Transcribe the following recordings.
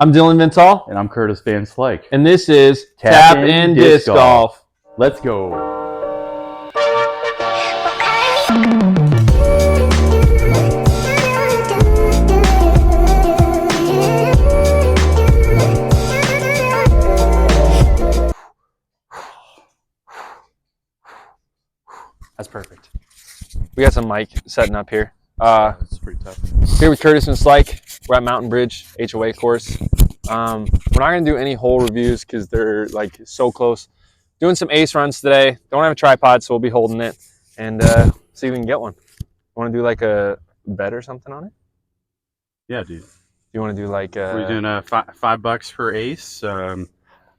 I'm Dylan Vintal. And I'm Curtis Van Slyke. And this is Tap In Disc Golf. Let's go. That's perfect. We got some mic setting up here. It's pretty tough. Here with Curtis Van Slyke. We're at Mountain Bridge HOA course. We're not going to do any hole reviews because they're like so close. Doing some ace runs today. Don't have a tripod, so we'll be holding it and see if we can get one. Want to do like a bet or something on it? Yeah, dude. You want to do like We're doing $5 per ace.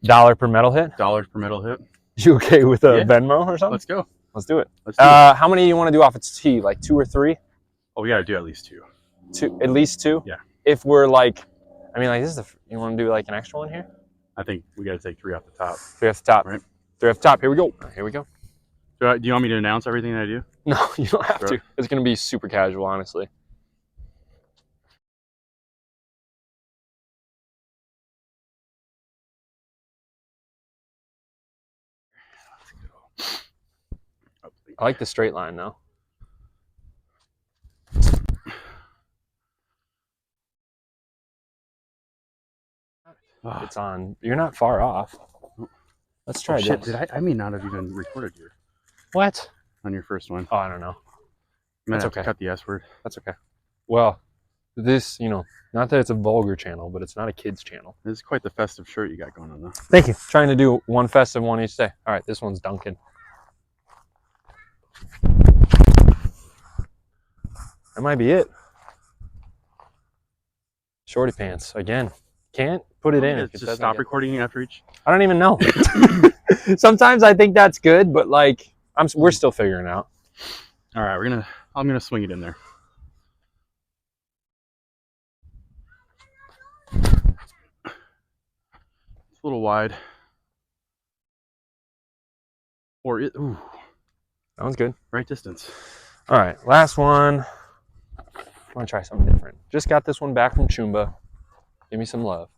dollar per metal hit? $1 per metal hit. You okay with a Venmo or something? Let's go. Let's do it. Let's do it. How many do you want to do off its tee? Like 2 or 3? Oh, we got to do at least 2. At least 2? Yeah. If we're like, I mean, like this is you want to do like an extra one here? I think we got to take 3 off the top. 3 off the top. Right. 3 off the top. Here we go. Here we go. Do you want me to announce everything that I do? No, you don't have to. It's going to be super casual, honestly. I like the straight line though. It's on. You're not far off. Let's try shit, this. I may not have even recorded you. What? On your first one. Oh, I don't know. That's okay. Cut the S word. That's okay. Well, this, not that it's a vulgar channel, but it's not a kid's channel. This is quite the festive shirt you got going on though. Thank you. Trying to do one festive one each day. All right, this one's Duncan. That might be it. Shorty pants again. Can't put it in. Just stop recording after each. I don't even know. Sometimes I think that's good, but like we're still figuring it out. All right, I'm gonna swing it in there. It's a little wide. Or it. Ooh. That one's good. Right distance. All right, last one. I want to try something different. Just got this one back from Chumba. Give me some love.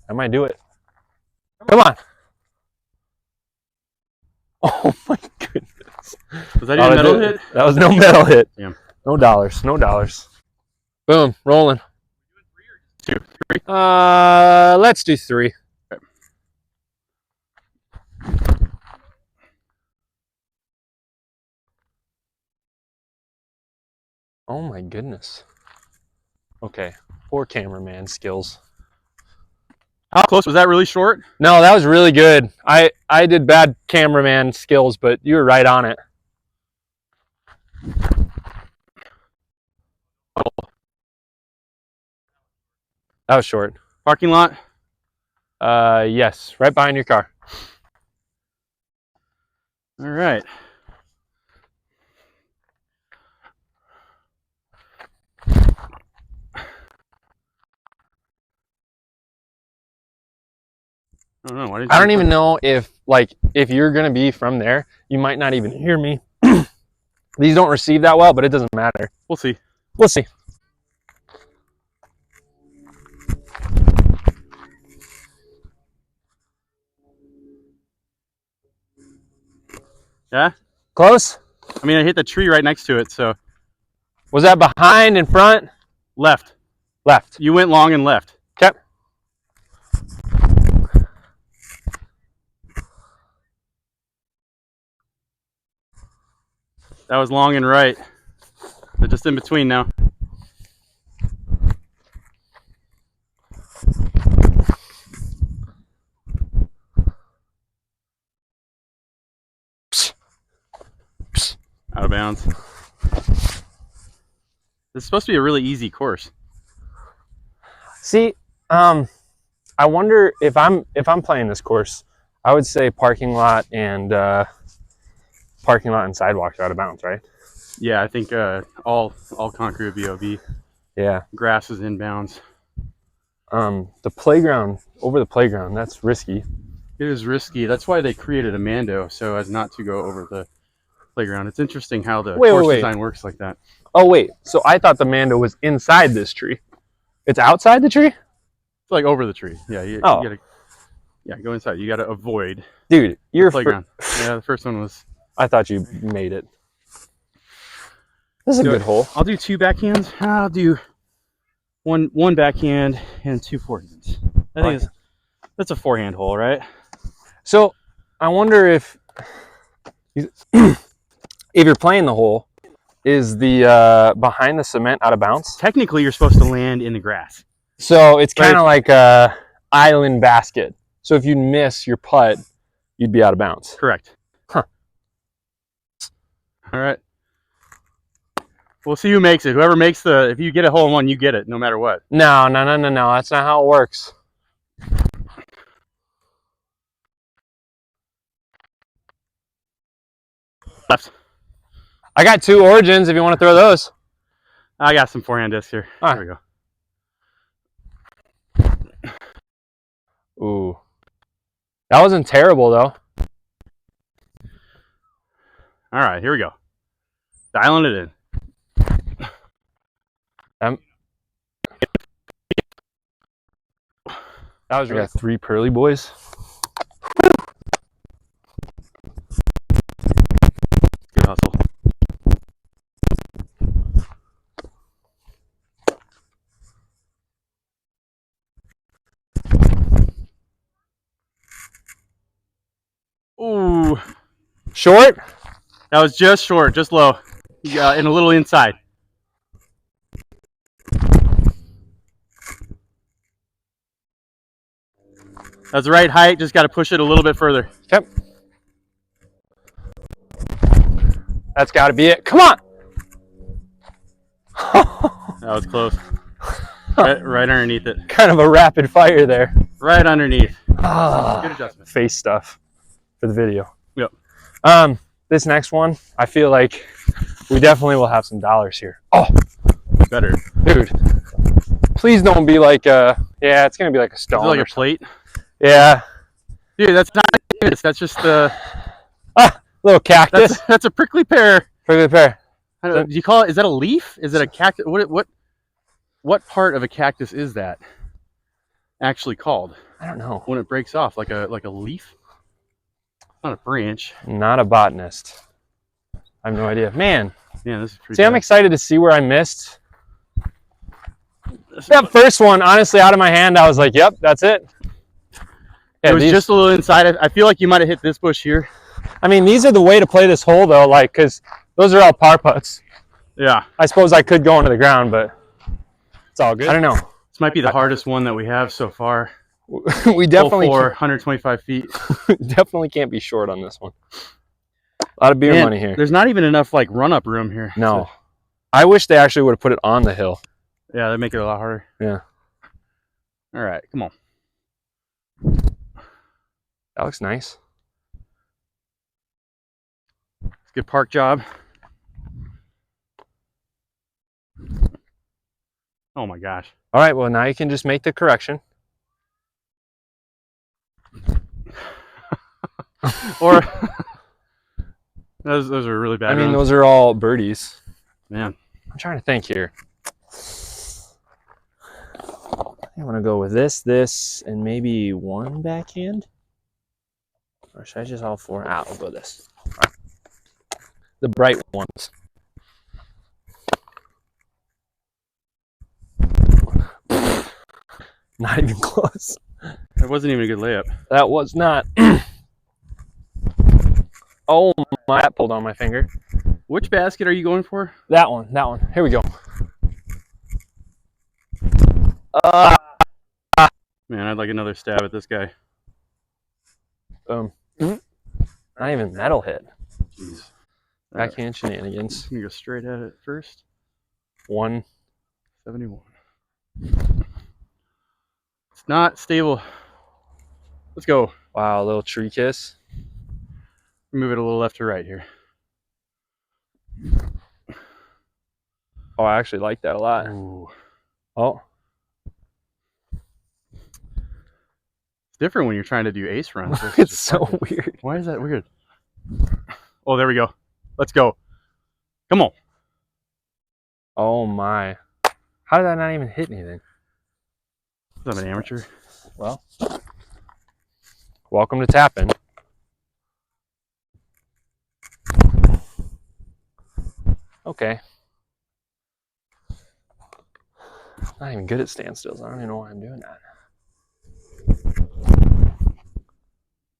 I might do it. Come on. Oh my goodness. Was that even a metal hit? That was no metal hit. Yeah. No dollars. No dollars. Boom. Rolling. 2, 3. Let's do 3. Okay. Oh my goodness. Okay, poor cameraman skills. How close was that? Really short? No, that was really good. I did bad cameraman skills, but you were right on it. That was short. Parking lot? Yes, right behind your car. All right. I don't know. I don't even know if you're gonna be from there, you might not even hear me. These don't receive that well, but it doesn't matter. We'll see. We'll see. Yeah? Close? I mean, I hit the tree right next to it, so. Was that behind, in front? Left. Left. You went long and left. Okay. That was long and right. They're just in between now. Out of bounds. This is supposed to be a really easy course. See, I wonder if I'm playing this course, I would say parking lot and sidewalks are out of bounds, right? Yeah, I think all concrete would be OB. Yeah. Grass is inbounds. The playground, over the playground, that's risky. It is risky. That's why they created a Mando, so as not to go over the playground. It's interesting how the course design works like that. Oh, wait. So I thought the Mando was inside this tree. It's outside the tree? It's like over the tree. Yeah, you Oh. gotta, yeah, go inside. You gotta avoid Dude, the you're playground. Yeah, the first one was. I thought you made it. This is a good hole. I'll do 2 backhands. I'll do one backhand and 2 forehands. I think that's a forehand hole, right? So I wonder if you're playing the hole, is the behind the cement out of bounds? Technically, you're supposed to land in the grass. So it's kind of like a island basket. So if you miss your putt, you'd be out of bounds. Correct. Huh. All right. We'll see who makes it. Whoever makes if you get a hole in one, you get it, no matter what. No. That's not how it works. Left. I got 2 origins if you want to throw those. I got some forehand discs here. All right. There we go. Ooh. That wasn't terrible, though. All right, here we go. Dialing it in. That was really 3 pearly boys. Good hustle. Ooh. Short? That was just short, just low. And a little inside. That's the right height, just got to push it a little bit further. Yep. That's got to be it. Come on! That was close. Right underneath it. Kind of a rapid fire there. Right underneath. Good adjustment. Face stuff for the video. Yep. This next one, I feel like we definitely will have some dollars here. Oh, better. Dude. Please don't be like yeah, it's going to be like a stone. Is it like a plate? Yeah. Dude, that's not this. That's just the little cactus. That's a prickly pear. Prickly pear. Do you call it? Is that a leaf? Is it a cactus? What part of a cactus is that actually called? I don't know. When it breaks off, like a leaf? Not a branch. Not a botanist. I have no idea. Man. Yeah, this is pretty. See, I'm excited to see where I missed. That first one, honestly, out of my hand, I was like, "Yep, that's it." Yeah, it was just a little inside. I feel like you might have hit this bush here. I mean, these are the way to play this hole, though, like, because those are all par putts. Yeah. I suppose I could go into the ground, but it's all good. I don't know. This might be the hardest one that we have so far. We definitely Hole 4, 125 feet. Definitely can't be short on this one. A lot of beer money here. There's not even enough like run-up room here. No. So. I wish they actually would have put it on the hill. Yeah, that'd make it a lot harder. Yeah. All right, come on. That looks nice. It's a good park job. Oh my gosh. All right, well, now you can just make the correction. Or those are really bad. I mean, those are all birdies. Man, I'm trying to think here. I want to go with this, and maybe 1 backhand. Or should I just all 4? Ah, we'll go this. Right. The bright ones. Not even close. That wasn't even a good layup. That was not. Oh, my, that pulled on my finger. Which basket are you going for? That one. Here we go. Man, I'd like another stab at this guy. Not even that'll hit. Jeez. Backhand shenanigans. I'm going to go straight at it first. 171. It's not stable. Let's go. Wow, a little tree kiss. Move it a little left to right here. Oh, I actually like that a lot. Ooh. Oh. It's different when you're trying to do ace runs. It's so weird. Why is that weird? Oh, there we go. Let's go. Come on. Oh my. How did that not even hit anything? I'm an amateur. Well, welcome to tapping. Okay. Not even good at standstills. I don't even know why I'm doing that.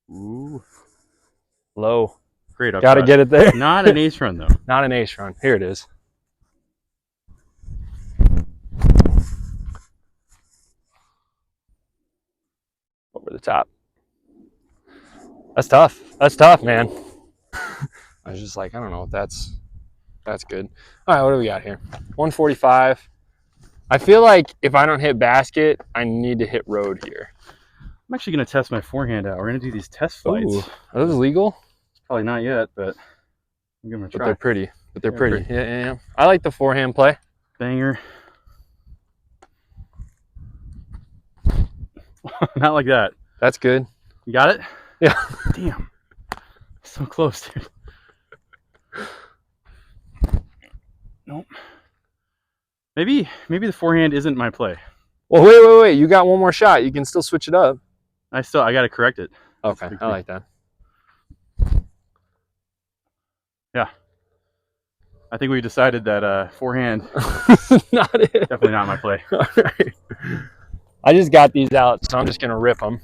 Ooh. Low. Great up. Gotta get it there. Not an ace run, though. Not an ace run. Here it is. Over the top. That's tough. That's tough, man. I was just like, I don't know if that's good. All right, what do we got here? 145. I feel like if I don't hit basket, I need to hit road here. I'm actually going to test my forehand out. We're going to do these test flights. Ooh, are those legal? Probably not yet, but I'm going to try. But they're pretty. But they're pretty. Yeah. I like the forehand play. Banger. Not like that. That's good. You got it? Yeah. Damn. So close, dude. Nope. Maybe the forehand isn't my play. Well, wait. You got one more shot. You can still switch it up. I got to correct it. Okay, I like that. Yeah. I think we decided that forehand not it. Definitely not my play. All right. I just got these out, so I'm just going to rip them.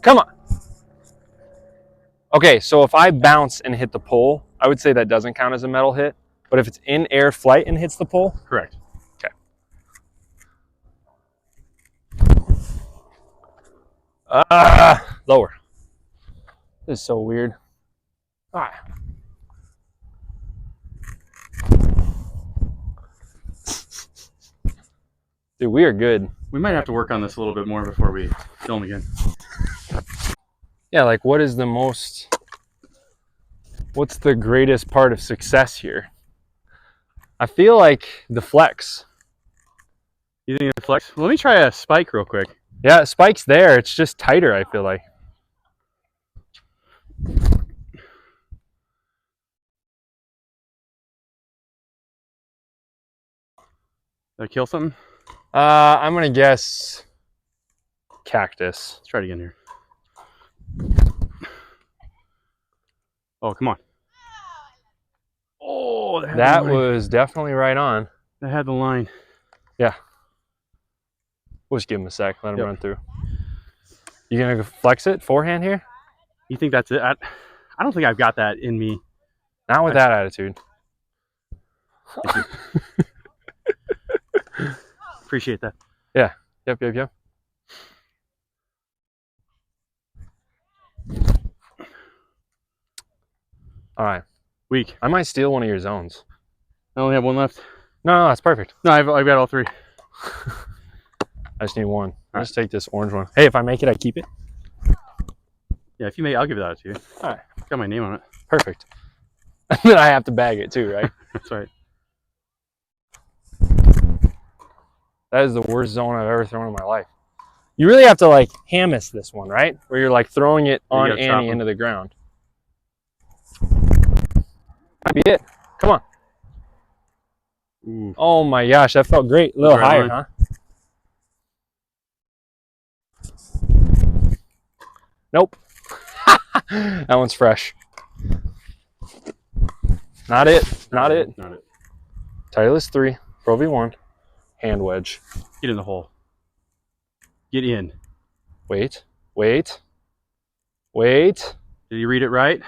Come on. Okay, so if I bounce and hit the pole, I would say that doesn't count as a metal hit. But if it's in air flight and hits the pole? Correct. Okay. Lower. This is so weird. All right. Dude, we are good. We might have to work on this a little bit more before we film again. Yeah, like what's the greatest part of success here? I feel like the flex. You think the flex? Well, let me try a spike real quick. Yeah, spike's there. It's just tighter, I feel like. Did I kill something? I'm gonna guess cactus. Let's try it again here. Oh, come on. Oh, that was definitely right on. That had the line. Yeah. We'll just give him a sec. Let him run through. You gonna flex it forehand here? You think that's it? I don't think I've got that in me. Not with that attitude. Appreciate that. Yeah. Yep. All right. Weak. I might steal one of your zones. I only have one left. No, that's perfect. No, I've got all three. I just need one. I'll just take this orange one. Hey, if I make it, I keep it. Yeah, if you make, I'll give that to you. All right. Got my name on it. Perfect. And then I have to bag it too, right? That's right. That is the worst zone I've ever thrown in my life. You really have to like hammis this one, right? Where you're like throwing it on Annie into the ground. Might be it. Come on. Ooh. Oh my gosh, that felt great. A little higher, huh? Nope. That one's fresh. Not it. Not it. Titleist 3, Pro V1, hand wedge. Get in the hole. Get in. Wait. Did you read it right?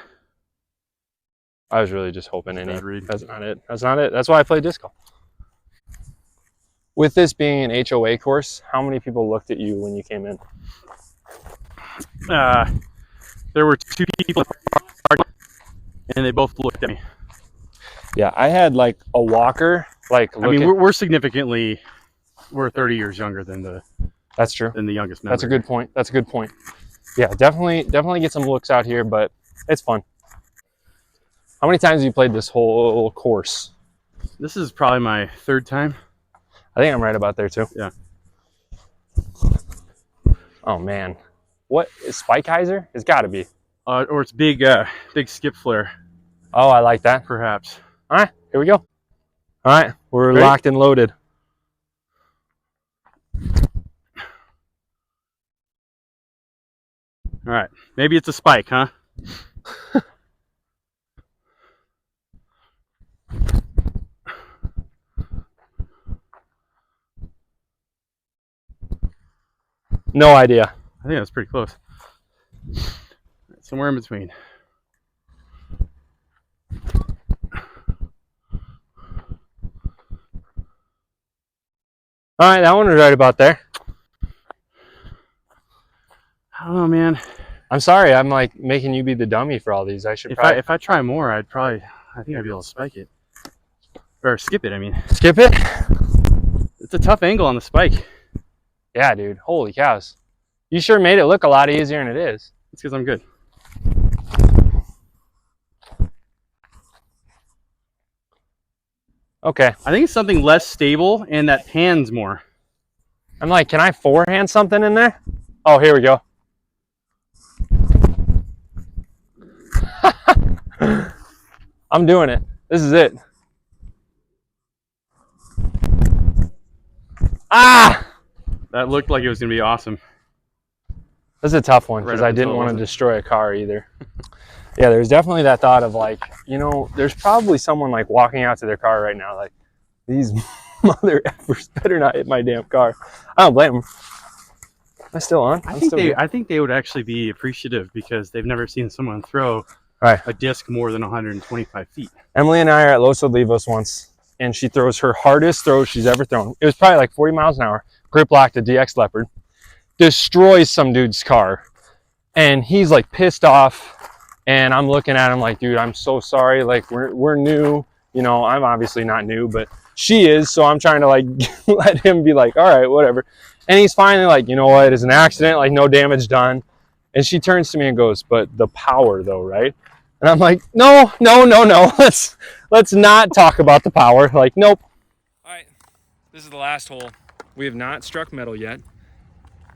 I was really just hoping any. That's not it. That's why I play disc golf. With this being an HOA course, how many people looked at you when you came in? There were 2 people and they both looked at me. Yeah, I had like a walker. Like, I mean, we're 30 years younger than the. That's true. Than the youngest member. That's a good point. Yeah, definitely get some looks out here, but it's fun. How many times have you played this whole course? This is probably my 3rd time. I think I'm right about there too. Yeah. Oh man, what is Spikeiser? It's got to be. Or it's big skip flare. Oh, I like that. perhaps. All right, here we go. All right, we're Ready? locked and loaded. All right, maybe it's a spike, huh? No idea. I think that's pretty close. Somewhere in between. All right, that one was right about there. I don't know, man. I'm sorry, I'm like making you be the dummy for all these. I should If I try more, I think I'd be able to spike it. Or skip it, I mean. skip it. It's a tough angle on the spike. Yeah, dude. Holy cows. You sure made it look a lot easier than it is. It's because I'm good. Okay. I think it's something less stable and that pans more. I'm like, can I forehand something in there? Oh, here we go. I'm doing it. This is it. Ah! That looked like it was going to be awesome. This is a tough one Right because up I until didn't it want to wasn't. destroy a car either. Yeah, there's definitely that thought of like, you know, there's probably someone like walking out to their car right now like, these mother effers better not hit my damn car. I don't blame them. Am I still on? I think they would actually be appreciative because they've never seen someone throw a disc more than 125 feet. Emily and I are at Los Olivos once, and she throws her hardest throw she's ever thrown. It was probably like 40 miles an hour. Grip locked a DX Leopard. Destroys some dude's car. And he's like pissed off. And I'm looking at him like, dude, I'm so sorry. Like, we're new. You know, I'm obviously not new, but she is. So I'm trying to like let him be like, all right, whatever. And he's finally like, you know what? It's an accident. Like, no damage done. And she turns to me and goes, but the power though, right? And I'm like, no. Let's not talk about the power. Like, nope. All right, this is the last hole. We have not struck metal yet,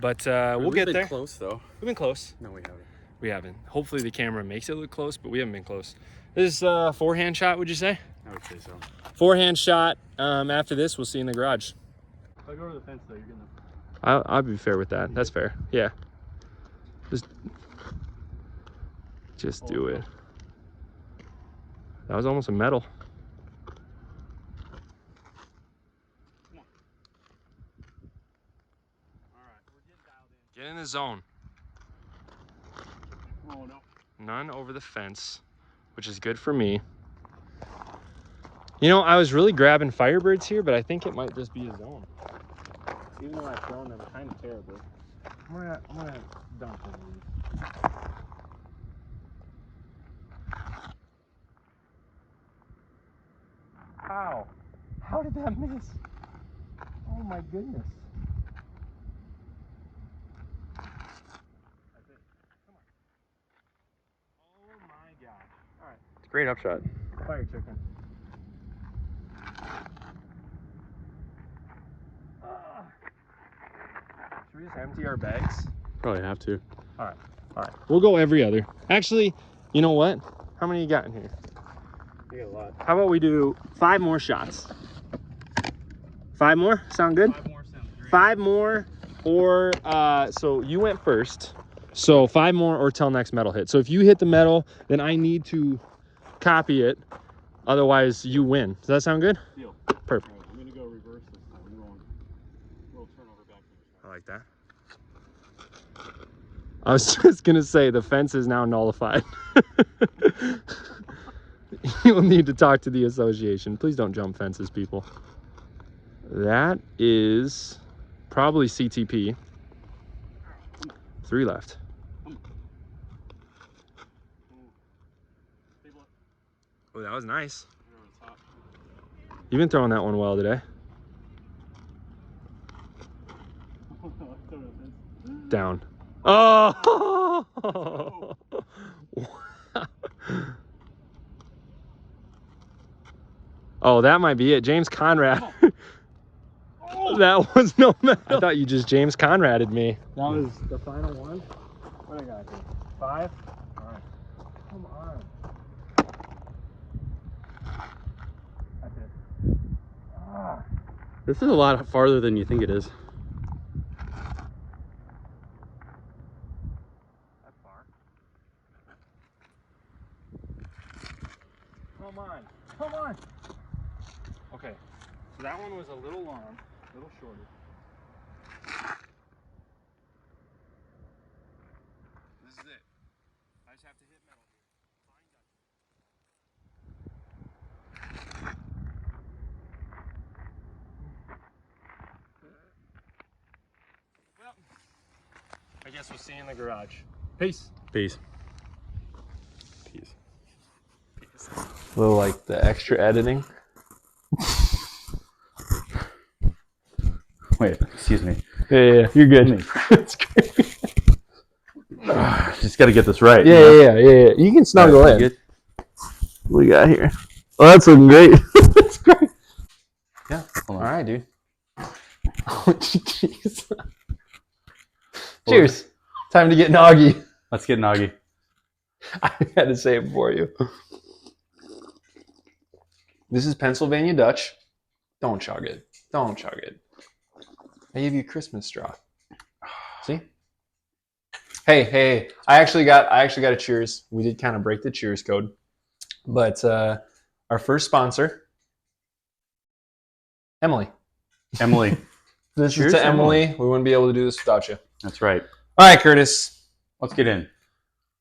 but we'll get there. Close though. We've been close. No, we haven't. We haven't. Hopefully the camera makes it look close, but we haven't been close. This is a forehand shot, would you say? I would say so. Forehand shot. After this, we'll see in the garage. If I go over the fence though, you're gonna. I'll be fair with that. That's fair. Yeah. Just do it. That was almost a metal. Come on. All right, we're getting dialed in. Get in the zone. Oh no. None over the fence, which is good for me. You know, I was really grabbing Firebirds here, but I think it might just be a zone. Even though I've thrown them kind of terribly. I'm gonna dump one of these. How? How did that miss? Oh my goodness. That's it. Come on. Oh my gosh. All right. It's a great upshot. Fire chicken. Should we just empty our bags? Probably have to. All right. We'll go every other. Actually, you know what? How many you got in here? You got a lot. How about we do 5 more shots? 5 more? Sound good? 5 more sounds great. 5 more, or so you went first. So 5 more or till next metal hit. So if you hit the metal, then I need to copy it. Otherwise, you win. Does that sound good? Deal. Perfect. All right, I'm gonna go reverse this time. I'm going a little turnover back there. I like that. I was just gonna say the fence is now nullified. You'll need to talk to the association. Please don't jump fences, people. That is probably CTP. 3 left. Oh, that was nice. You've been throwing that one well today. Down. Oh! Oh, that might be it. James Conrad. That was no metal. I thought you just James Conraded me. That was the final one. What do I got here? 5? All right. Come on. This is a lot farther than you think it is. That far? Come on. Come on. Okay. So that one was a little long, a little shorter. This is it. I just have to hit metal here. Well, I guess we'll see you in the garage. Peace. Peace. Peace. A little like the extra editing. Wait, excuse me. Yeah, you're good. It's great. Just got to get this right. Yeah. You can snuggle in. Good. What we got here? Oh, that's looking great. That's great. Yeah. Hold All on. right, dude. Oh, jeez. Cheers. Time to get noggy. Let's get noggy. I had to say it for you. This is Pennsylvania Dutch. Don't chug it. Don't chug it. I gave you a Christmas straw. See? Hey. I actually got a cheers. We did kind of break the cheers code. But our first sponsor, Emily. This Cheers, is to Emily. We wouldn't be able to do this without you. That's right. All right, Curtis. Let's get in.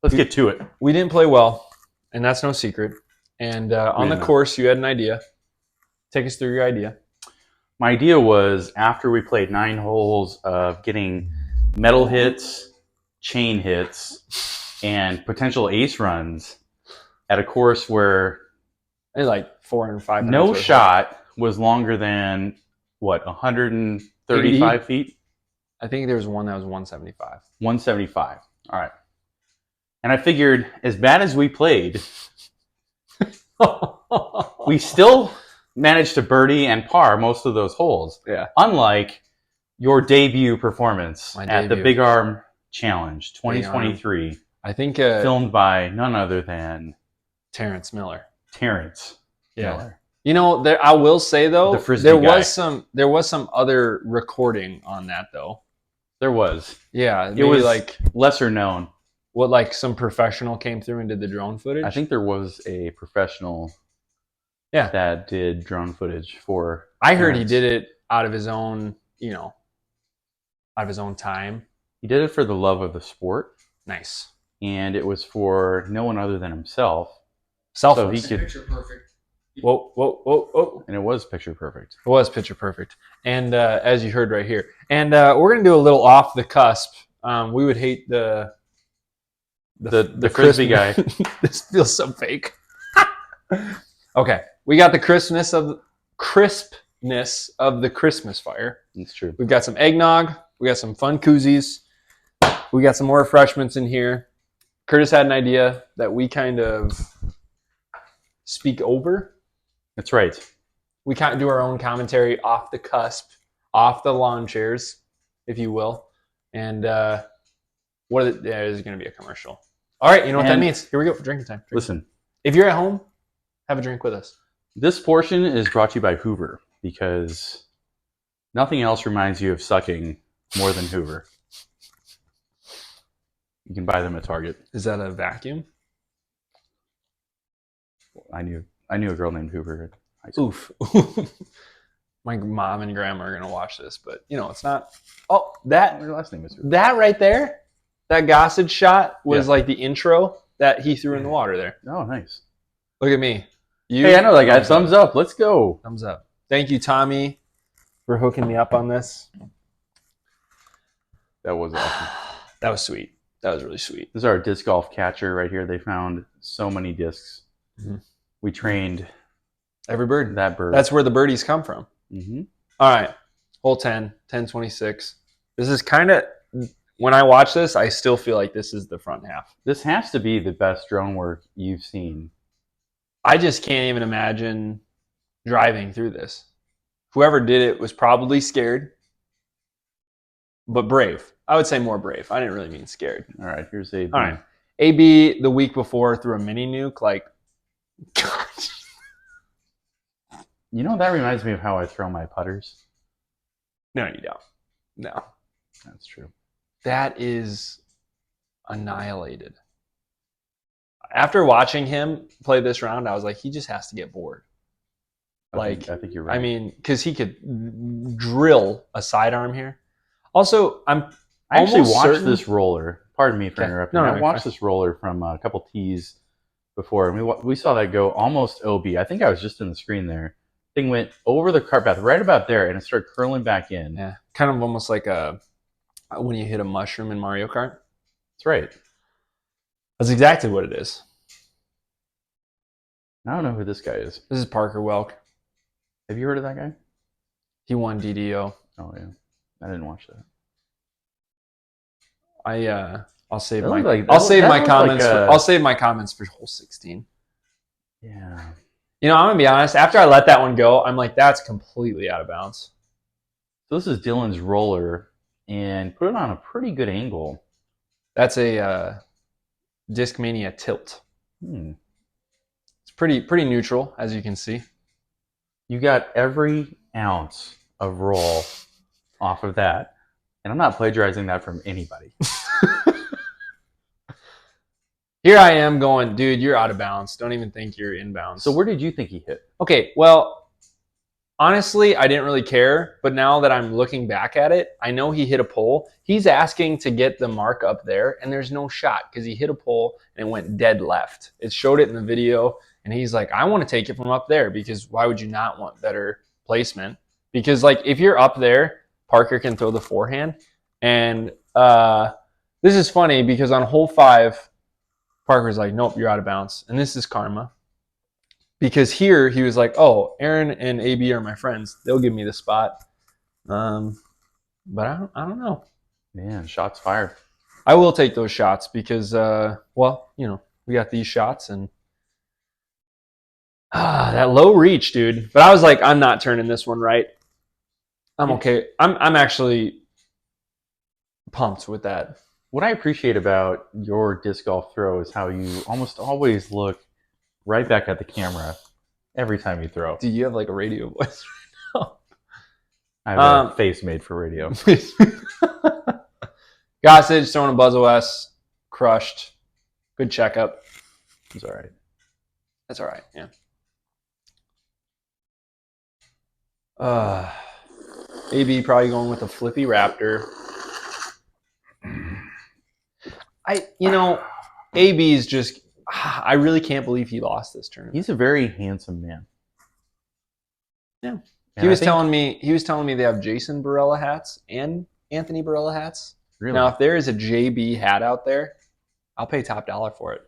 Let's get to it. We didn't play well, and that's no secret. And on the course, you had an idea. Take us through your idea. My idea was after we played 9 holes of getting metal hits, chain hits, and potential ace runs at a course where It's like 400 500. no shot was longer than, what, 135 feet? I think there was one that was 175. 175. All right. And I figured, as bad as we played, we still managed to birdie and par most of those holes. Yeah. Unlike your debut performance My at the debut. Big Arm Challenge 2023, I think filmed by none other than Terrence Miller. Terrence Miller. You know, I will say though, The Frisbee there guy. was some other recording on that though. There was. Yeah, It maybe was like lesser known. what, like some professional came through and did the drone footage. I think there was a professional Yeah. that did drone footage for I heard he Terrence. did it out of his own, out of his own time. He did it for the love of the sport, Nice. and it was for no one other than himself. Selfless. So he could, Picture perfect. Whoa. and it was picture perfect. It was picture perfect. And as you heard right here. And we're going to do a little off the cusp. We would hate the Frisbee guy. This feels so fake. Okay. We got the crispness of the Christmas fire. It's true. We've got some eggnog. We got some fun koozies. We got some more refreshments in here. Curtis had an idea that we kind of speak over. That's right. We kind of do our own commentary off the cusp, off the lawn chairs, if you will. And there's going to be a commercial. All right, you know what that And- means. Here we go. Drinking time. Listen, If you're at home, have a drink with us. this portion is brought to you by Hoover because nothing else reminds you of sucking more than Hoover. You can buy them at Target. Is that a vacuum? I knew a girl named Hoover at high school. Oof. My mom and grandma are going to watch this, but it's not. Oh, Her last name is Hoover. that right there, that Gossage shot was Yeah. like the intro that he threw in the water there. Oh, nice. Look at me. Hey, I know that guy. Thumbs up. Let's go. Thumbs up. Thank you, Tommy, for hooking me up on this. That was awesome. That was sweet. That was really sweet. This is our disc golf catcher right here. They found so many discs. Mhm. We trained Every bird. that bird. That's where the birdies come from. Mm-hmm. All right. Hole 10, 1026. This is kind of, when I watch this, I still feel like this is the front half. This has to be the best drone work you've seen. I just can't even imagine driving through this. Whoever did it was probably scared, but brave. I would say more brave. I didn't really mean scared. All right, here's a. All right. AB the week before threw a mini nuke. Like, God. You know, that reminds me of how I throw my putters. No, you don't. No. That's true. That is annihilated. After watching him play this round, I was like, he just has to get bored. I think you're right. I mean, because he could drill a sidearm here. Also, I actually almost watched certain... this roller. Pardon me for Okay. interrupting. No, I watched this roller from a couple tees before, and we saw that go almost OB. I think I was just in the screen there. Thing went over the cart path, right about there, and it started curling back in. Yeah, kind of almost like when you hit a mushroom in Mario Kart. That's right. That's exactly what it is. I don't know who this guy is. This is Parker Welk. Have you heard of that guy? He won DDO. Oh yeah, I didn't watch that. I'll save That my looked like- I'll that save looked my like comments. a- I'll save my comments for hole 16. Yeah. You know, I'm gonna be honest. After I let that one go, I'm like, that's completely out of bounds. So this is Dylan's roller, and put it on a pretty good angle. That's a Discmania tilt. It's pretty neutral, as you can see. You got every ounce of roll off of that, and I'm not plagiarizing that from anybody. Here I am going, dude, you're out of bounds. Don't even think you're in bounds. So where did you think he hit? Okay, well, honestly, I didn't really care, but now that I'm looking back at it, I know he hit a pole. He's asking to get the mark up there, and there's no shot because he hit a pole and it went dead left. It showed it in the video, and he's like, I want to take it from up there because why would you not want better placement? Because, like, if you're up there, Parker can throw the forehand. And this is funny because on hole 5, Parker's like, nope, you're out of bounds. And this is karma. Because here he was like, oh, Aaron and AB are my friends. They'll give me the spot. But I don't know. Man, shots fired. I will take those shots because, well, you know, we got these shots and that low reach, dude. But I was like, I'm not turning this one right. I'm okay. I'm actually pumped with that. What I appreciate about your disc golf throw is how you almost always look right back at the camera every time you throw. Do you have like a radio voice right now? I have a face made for radio. Gossage throwing a Buzz OS, crushed. Good checkup. It's all right. That's all right. Yeah. AB probably going with a flippy Raptor. AB is just. I really can't believe he lost this tournament. He's a very handsome man. Yeah. And He was telling me they have Jason Barella hats and Anthony Barella hats. Really? Now, if there is a JB hat out there, I'll pay top dollar for it.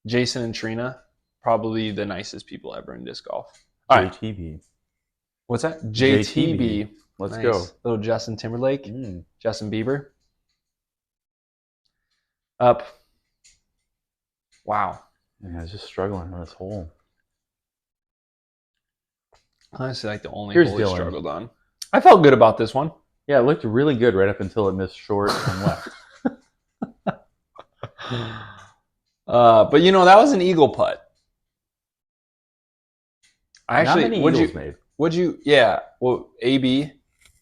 Jason and Trina, probably the nicest people ever in disc golf. All right. JTB. What's that? JTB. Let's Nice. go. Little Justin Timberlake. Justin Bieber. Up. Wow. Yeah, I was just struggling on this hole. Honestly, like the only Here's hole he Dylan. struggled on. I felt good about this one. Yeah, it looked really good right up until it missed short and left. But you know, that was an eagle putt. Not many eagles made. Would you? Yeah. Well, AB.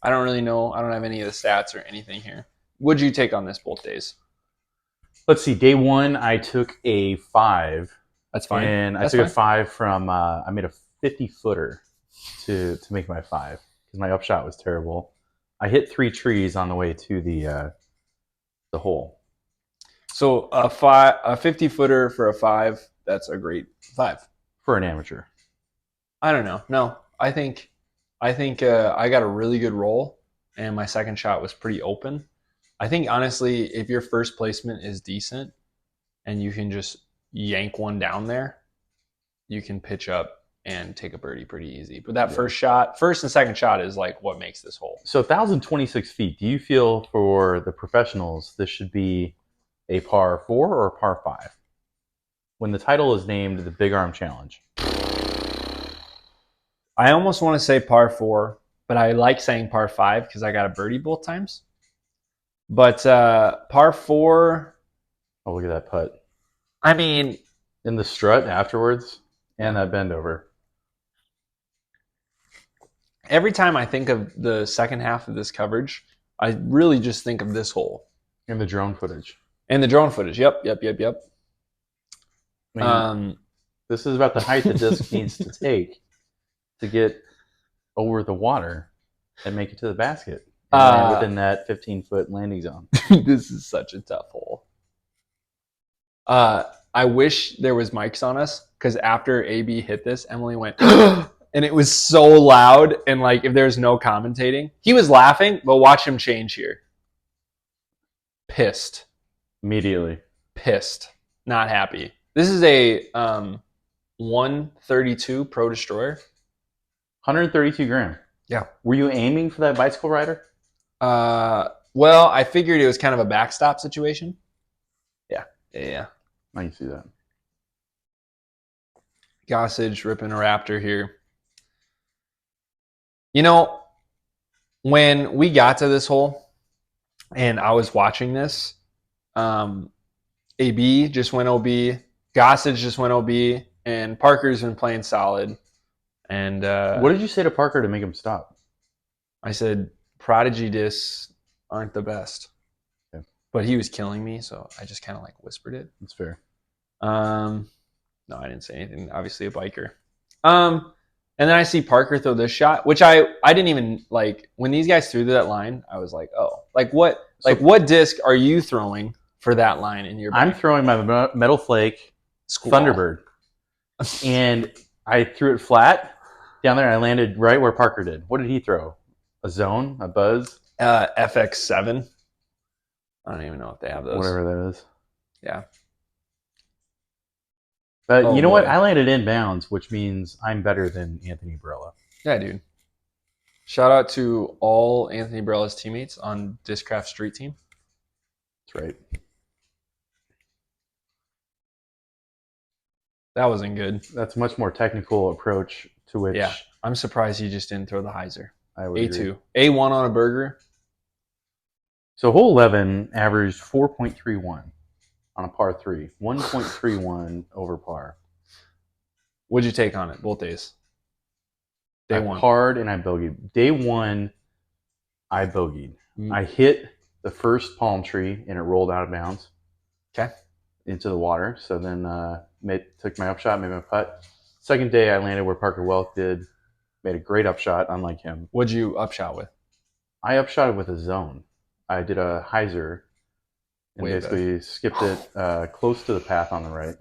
I don't really know. I don't have any of the stats or anything here. What'd you take on this both days? Let's see. Day 1, I took a 5. That's fine. And I took a 5 from. I made a 50-footer to make my 5 because my upshot was terrible. I hit 3 trees on the way to the hole. So a 50-footer for a 5. That's a great 5 for an amateur. I don't know. No, I think I got a really good roll, and my second shot was pretty open. I think honestly, if your first placement is decent, and you can just yank one down there, you can pitch up and take a birdie pretty easy. But that first and second shot is like what makes this hole. So 1,026 feet. Do you feel for the professionals this should be a par 4 or a par 5? When the title is named the Big Arm Challenge. I almost want to say par 4, but I like saying par 5 because I got a birdie both times. But par 4. Oh, look at that putt. I mean, in the strut afterwards and that bend over. Every time I think of the second half of this coverage, I really just think of this hole. And the drone footage. And the drone footage. Yep. I mean, this is about the height the disc needs to take to get over the water and make it to the basket. And land within that 15-foot landing zone. This is such a tough hole. I wish there was mics on us, because after AB hit this, Emily went, and it was so loud. And like, if there's no commentating, he was laughing, but watch him change here. Pissed. Immediately. Pissed. Not happy. This is a 132 Pro Destroyer. 132 gram. Yeah. Were you aiming for that bicycle rider? Well, I figured it was kind of a backstop situation. Yeah. I can see that. Gossage ripping a Raptor here. You know, when we got to this hole and I was watching this, AB just went OB, Gossage just went OB, and Parker's been playing solid. And what did you say to Parker to make him stop? I said, Prodigy discs aren't the best. Yeah. But he was killing me, so I just kind of like whispered it. That's fair. No, I didn't say anything. Obviously a biker. And then I see Parker throw this shot, which I didn't even like. When these guys threw that line, I was like, oh, like what disc are you throwing for that line in your bag? I'm throwing my Metal Flake Thunderbird. And I threw it flat down there, and I landed right where Parker did. What did he throw? A zone? A buzz? FX7. I don't even know if they have those. Whatever that is. Yeah. But you know what? I landed inbounds, which means I'm better than Anthony Barella. Yeah, dude. Shout out to all Anthony Barella's teammates on Discraft Street Team. That's right. That wasn't good. That's a much more technical approach to which... Yeah. I'm surprised he just didn't throw the hyzer. I would A2. agree. A1 on a burger. So hole 11 averaged 4.31 on a par 3. 1.31 over par. What'd you take on it both days? Day one. I parred and I bogeyed. Day one, I bogeyed. I hit the first palm tree and it rolled out of bounds. Okay. Into the water. So then took my upshot, made my putt. Second day, I landed where Parker Welk did. Made a great upshot, unlike him. What'd you upshot with? I upshotted with a zone. I did a hyzer and basically skipped it close to the path on the right.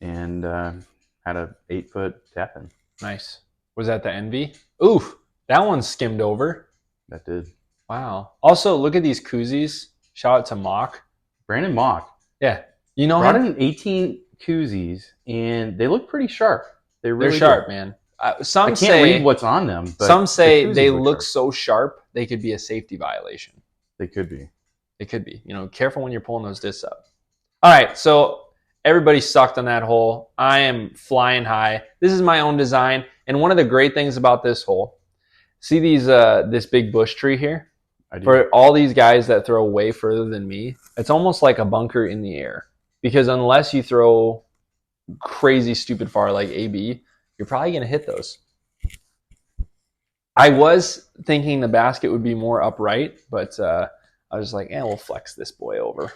And had a 8-foot tap in. Nice. Was that the Envy? Oof, that one skimmed over. That did. Wow. Also, look at these koozies. Shout out to Mock. Brandon Mock. Yeah. You know brought in 18 koozies, and they look pretty sharp. They're sharp, man. Some I can't read what's on them. But some say they look so sharp they could be a safety violation. They could be. They could be. You know, careful when you're pulling those discs up. All right, so everybody sucked on that hole. I am flying high. This is my own design, and one of the great things about this hole, see these this big bush tree here? I do. For all these guys that throw way further than me, it's almost like a bunker in the air. Because unless you throw crazy stupid far like AB, you're probably going to hit those. I was thinking the basket would be more upright, but I was just like, we'll flex this boy over.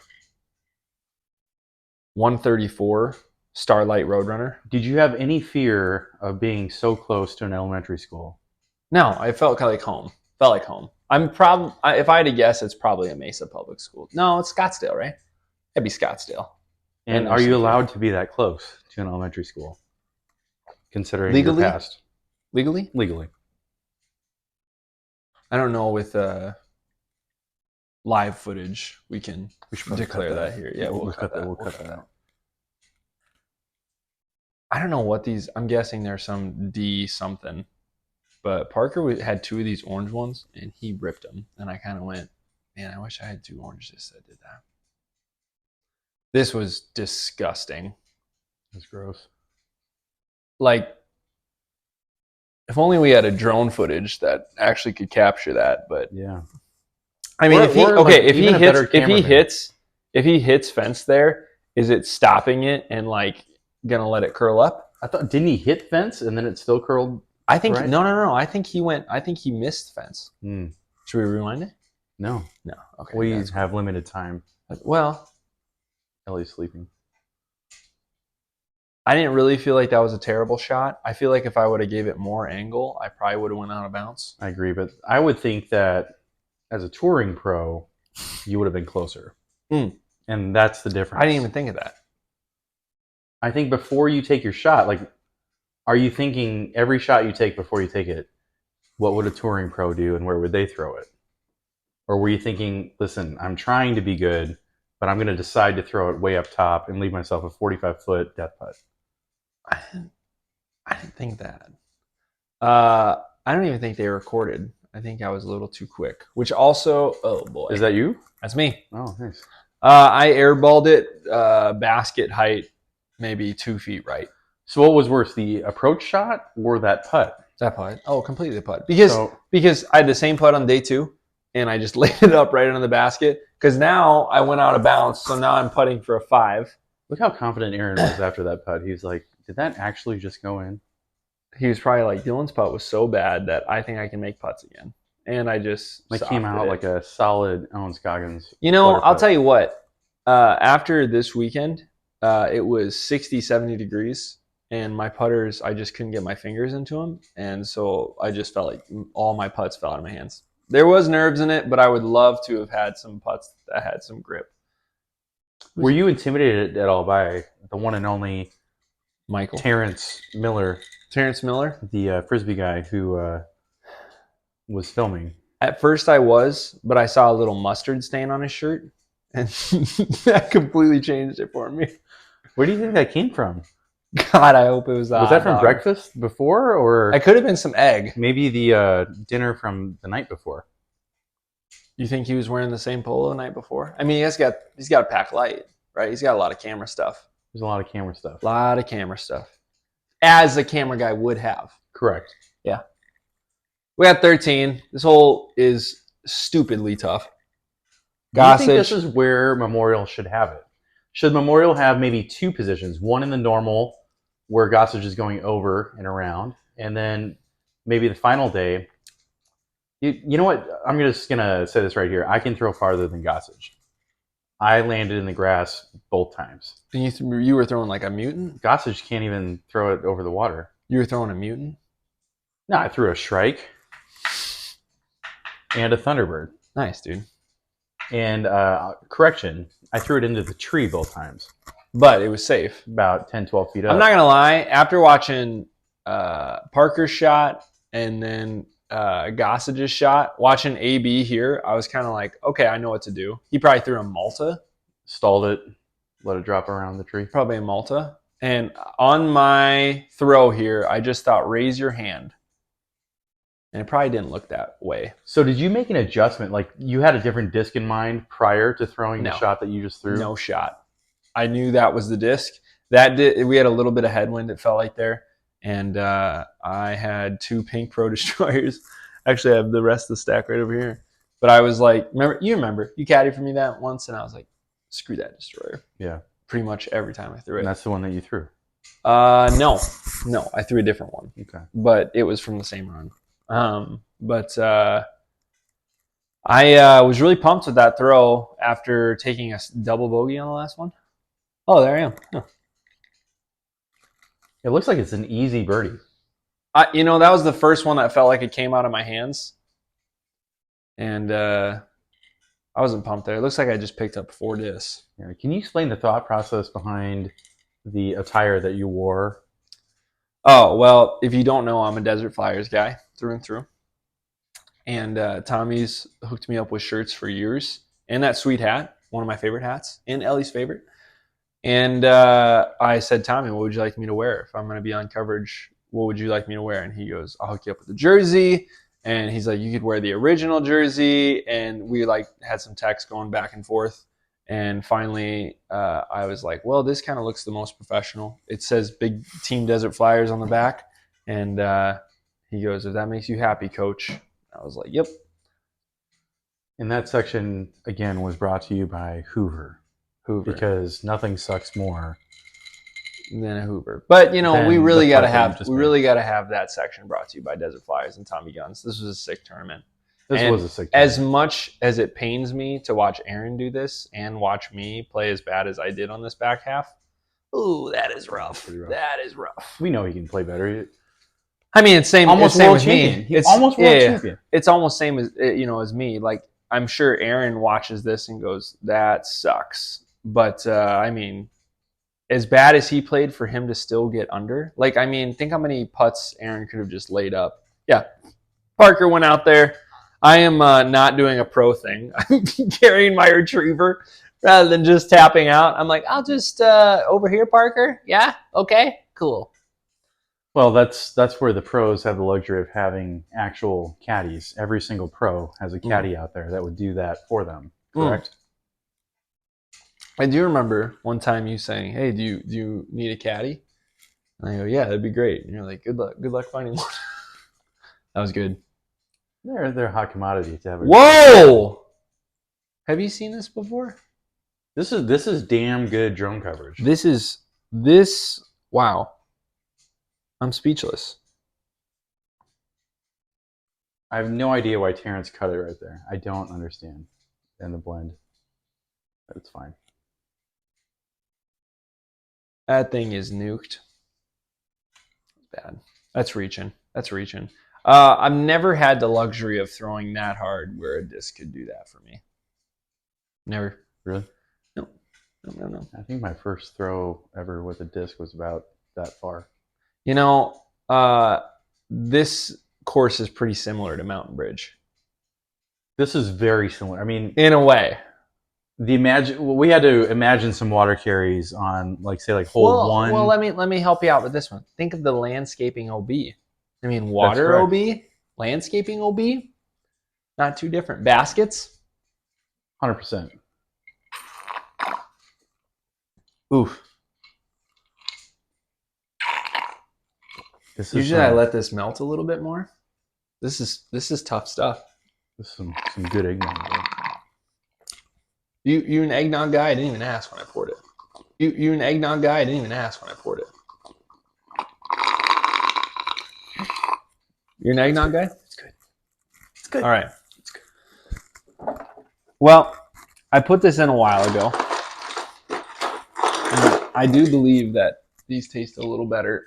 134 Starlight Roadrunner. Did you have any fear of being so close to an elementary school? No, I felt like home. Felt like home. If I had to guess, it's probably a Mesa public school. No, it's Scottsdale, right? It'd be Scottsdale. And are you allowed to be that close to an elementary school? Considering your past. Legally? Legally. I don't know with live footage. We should declare that here. Yeah, we'll cut that. We'll cut that out. I don't know what these... I'm guessing there's some D something. But Parker had 2 of these orange ones, and he ripped them. And I kind of went, man, I wish I had 2 oranges that did that. This was disgusting. That's gross. Like, if only we had a drone footage that actually could capture that. But yeah, I mean, if he hits fence there, is it stopping it and like gonna let it curl up? I thought, didn't he hit fence and then it still curled I think Right? no. I think he went. I think he missed the fence. Hmm. Should we rewind it? No. No. Okay. We that's have limited time. cool. Well, Ellie's sleeping. I didn't really feel like that was a terrible shot. I feel like if I would have gave it more angle, I probably would have went out of bounds. I agree, but I would think that as a touring pro, you would have been closer. Mm. And that's the difference. I didn't even think of that. I think before you take your shot, like, are you thinking every shot you take before you take it, what would a touring pro do and where would they throw it? Or were you thinking, listen, I'm trying to be good, but I'm going to decide to throw it way up top and leave myself a 45-foot death putt? I didn't think that. I don't even think they recorded. I think I was a little too quick. Which also, oh boy, Is that you? that's me. Oh, nice. I airballed it basket height, maybe 2 feet right. So what was worse, the approach shot or that putt? That putt. Oh, completely the putt. Because I had the same putt on day 2, and I just laid it up right under the basket. Because now I went out of bounds, so now I'm putting for a 5. Look how confident Aaron was after that putt. He was like, did that actually just go in? He was probably like, Dylan's putt was so bad that I think I can make putts again. And I just Came out like a solid Owen Scoggins. I'll tell you what. After this weekend, it was 60, 70 degrees. And my putters, I just couldn't get my fingers into them. And so I just felt like all my putts fell out of my hands. There was nerves in it, but I would love to have had some putts that had some grip. Were you intimidated at all by the one and only Michael? Terrence Miller, the Frisbee guy who was filming? At first I was, but I saw a little mustard stain on his shirt. And that completely changed it for me. Where do you think that came from? God, I hope it was Was that from breakfast before, or it could have been some egg. maybe the dinner from the night before? You think he was wearing the same polo the night before? I mean, he's got a pack light, right? He's got a lot of camera stuff. There's a lot of camera stuff. A lot of camera stuff, as a camera guy would have. Correct. Yeah. We got 13. This hole is stupidly tough. Do you think this is where Memorial should have it? Should Memorial have maybe 2 positions? One in the normal, where Gossage is going over and around, and then maybe the final day. You know what? I'm just gonna say this right here. I can throw farther than Gossage. I landed in the grass both times. You were throwing like a mutant? Gossage can't even throw it over the water. You were throwing a mutant? No, I threw a Shrike and a Thunderbird. Nice, dude. And correction, I threw it into the tree both times. But it was safe. About 10, 12 feet up. I'm not going to lie. After watching Parker's shot and then Gossage's shot, watching AB here, I was kind of like, okay, I know what to do. He probably threw a Malta. Stalled it. Let it drop around the tree. Probably a Malta. And on my throw here, I just thought, raise your hand. And it probably didn't look that way. So did you make an adjustment? Like, you had a different disc in mind prior to throwing the shot that you just threw? No shot. I knew that was the disc. We had a little bit of headwind, it felt like there. And I had 2 pink Pro Destroyers. Actually, I have the rest of the stack right over here. But I was like, you caddied for me that once, and I was like, screw that Destroyer. Yeah. Pretty much every time I threw it. And that's the one that you threw? No, I threw a different one. Okay. But it was from the same run. I was really pumped with that throw after taking a double bogey on the last one. Oh, there I am. Huh. It looks like it's an easy birdie. That was the first one that felt like it came out of my hands. And I wasn't pumped there. It looks like I just picked up 4 discs. Yeah. Can you explain the thought process behind the attire that you wore? Oh, well, if you don't know, I'm a Desert Flyers guy through and through. And Tommy's hooked me up with shirts for years. And that sweet hat, one of my favorite hats, and Ellie's favorite. And I said, Tommy, what would you like me to wear? If I'm going to be on coverage, what would you like me to wear? And he goes, I'll hook you up with the jersey. And he's like, you could wear the original jersey. And we had some text going back and forth. And finally, I was like, well, this kind of looks the most professional. It says Big Team Desert Flyers on the back. And he goes, if that makes you happy, coach. I was like, yep. And that section, again, was brought to you by Hoover. Because nothing sucks more than a Hoover. But you know, Than we the really got to putt that you have just made. that section brought to you by Desert Flyers and Tommy Guns. This was a sick tournament. This And was a sick as tournament. much as it pains me to watch Aaron do this and watch me play as bad as I did on this back half, ooh, that is rough. Pretty rough. That is rough. We know he can play better. I mean, it's same. Almost it's same world with champion. me. He's It's almost world champion. It's almost same as as me. Like I'm sure Aaron watches this and goes, "That sucks." But I mean, as bad as he played, for him to still get under, like I mean, think how many putts Aaron could have just laid up. Yeah, Parker went out there. I am not doing a pro thing. I'm carrying my retriever rather than just tapping out. I'm like, I'll just over here, Parker. Yeah, okay, cool. Well, that's where the pros have the luxury of having actual caddies. Every single pro has a caddy out there that would do that for them. Correct? I do remember one time you saying, "Hey, do you need a caddy?" And I go, "Yeah, that'd be great." And you're like, "Good luck finding one." That was good. They're a hot commodity to have. Whoa! Have you seen this before? This is damn good drone coverage. This. Wow. I'm speechless. I have no idea why Terrence cut it right there. I don't understand. And the blend. That's fine. That thing is nuked. Bad. That's reaching. I've never had the luxury of throwing that hard where a disc could do that for me. Never. Really? No. I think my first throw ever with a disc was about that far. You know, this course is pretty similar to Mountain Bridge. This is very similar. I mean, in a way. We had to imagine some water carries on, like, say, like hole one. Well, let me help you out with this one. Think of the landscaping OB. I mean, water correct. OB, landscaping OB, not too different. Baskets, 100%. oof. Usually, I let this melt a little bit more. This is tough stuff. This is some good eggnog. You're an eggnog guy. I didn't even ask when I poured it. You're an eggnog guy. I didn't even ask when I poured it. You're an eggnog guy? It's good. It's good. All right. It's good. Well, I put this in a while ago. And I do believe that these taste a little better.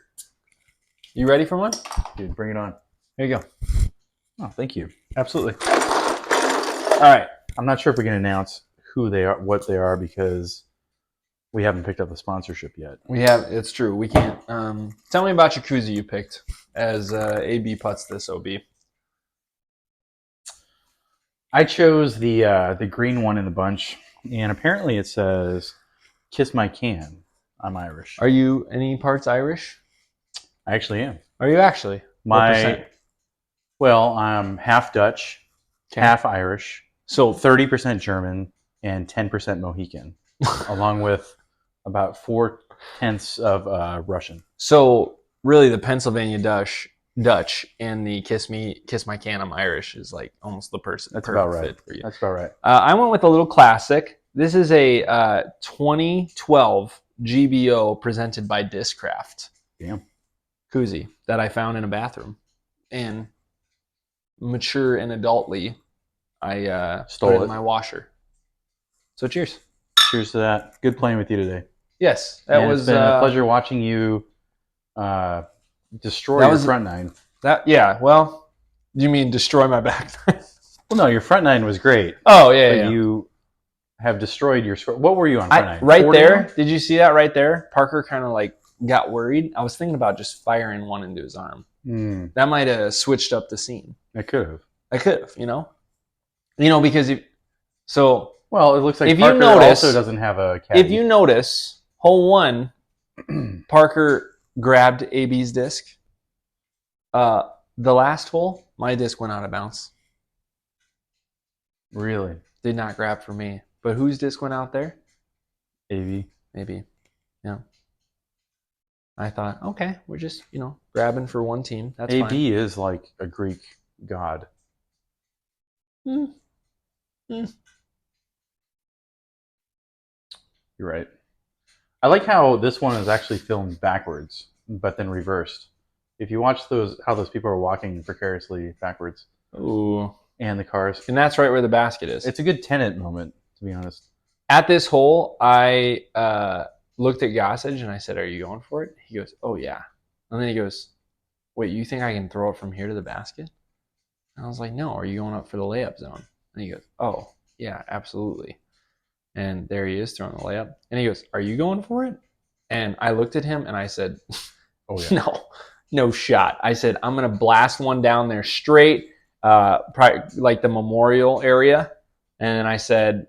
You ready for one? Dude, bring it on. Here you go. Oh, thank you. Absolutely. All right. I'm not sure if we can announce who they are, what they are, because we haven't picked up the sponsorship yet. We have. It's true. We can't. Tell me about your koozie you picked as AB putts this OB. I chose the green one in the bunch, and apparently it says "Kiss My Can." I'm Irish. Are you any parts Irish? I actually am. Are you actually? What percent? Well, I'm half Dutch, half Irish, So 30% German, and 10% Mohican, along with about 4/10 of Russian. So really, the Pennsylvania Dutch and the Kiss My Can, I'm Irish is like almost the person. That's about right. Fit for you. That's about right. I went with a little classic. This is a 2012 GBO presented by Discraft. Damn. Koozie that I found in a bathroom, and mature and adultly, I Stole put it in it. my washer. So cheers. Cheers to that. Good playing with you today. Yes, it's been a pleasure watching you destroy your front nine. Well, you mean destroy my back nine? Well, no, your front nine was great. Oh yeah, but yeah. You have destroyed your score. What were you on front nine? Right 40 there. Now? Did you see that right there? Parker kind of like got worried. I was thinking about just firing one into his arm. That might have switched up the scene. I could have. Because well, it looks like if Parker you notice, also doesn't have a caddy. If you notice, hole one, Parker grabbed AB's disc. The last hole, my disc went out of bounds. Really? Did not grab for me. But whose disc went out there? AB. Maybe. Yeah. I thought, okay, we're just, grabbing for one team. That's fine. AB is like a Greek god. You're right. I like how this one is actually filmed backwards, but then reversed. If you watch how those people are walking precariously backwards, Ooh. and the cars, And that's right where the basket is. it's a good tenant moment, to be honest. At this hole, I looked at Gossage and I said, "Are you going for it?" He goes, "Oh yeah." And then he goes, "Wait, you think I can throw it from here to the basket?" And I was like, "No, are you going up for the layup zone?" And he goes, "Oh yeah, absolutely." And there he is throwing the layup. And he goes, "Are you going for it?" And I looked at him and I said, Oh yeah. "No, no shot." I said, "I'm gonna blast one down there straight, like the memorial area." And then I said,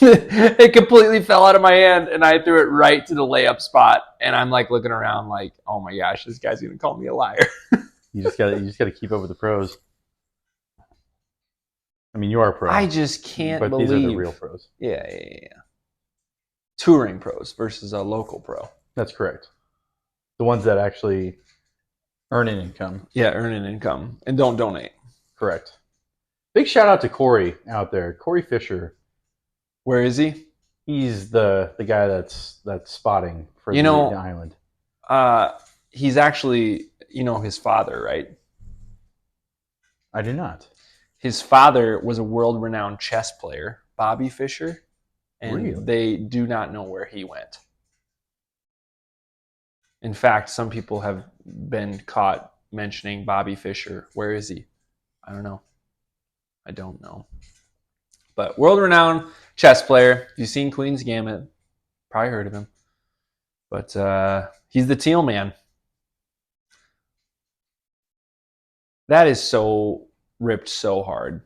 it completely fell out of my hand, and I threw it right to the layup spot. And I'm like looking around, like, "Oh my gosh, this guy's gonna call me a liar." You just gotta keep up with the pros. I mean, you are a pro. I just can't but believe these are the real pros. Yeah. Touring pros versus a local pro. That's correct. The ones that actually earn an income. Yeah, earn an income and don't donate. Correct. Big shout out to Corey out there, Corey Fisher. Where is he? He's the guy that's spotting for the island. He's actually, his father, right? I do not. His father was a world-renowned chess player, Bobby Fischer, and Really? they do not know where he went. In fact, some people have been caught mentioning Bobby Fischer. Where is he? I don't know. I don't know. But world-renowned chess player. If you've seen Queen's Gambit, probably heard of him. But he's the teal man. That is so ripped so hard.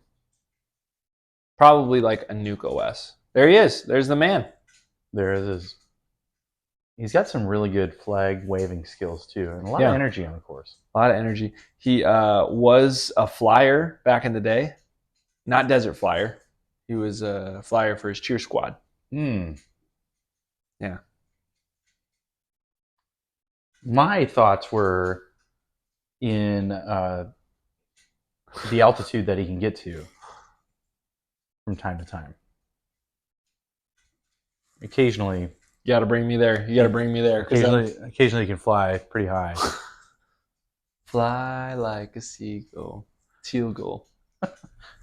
Probably like a Nuke OS. There he is. There's the man. There it is. He's got some really good flag waving skills too, and a lot of energy on the course. A lot of energy. He was a flyer back in the day, not desert flyer. He was a flyer for his cheer squad. Yeah. My thoughts were in the altitude that he can get to from time to time. Occasionally, you got to bring me there. You got to bring me there. Occasionally, he can fly pretty high. Fly like a seagull, teal gull,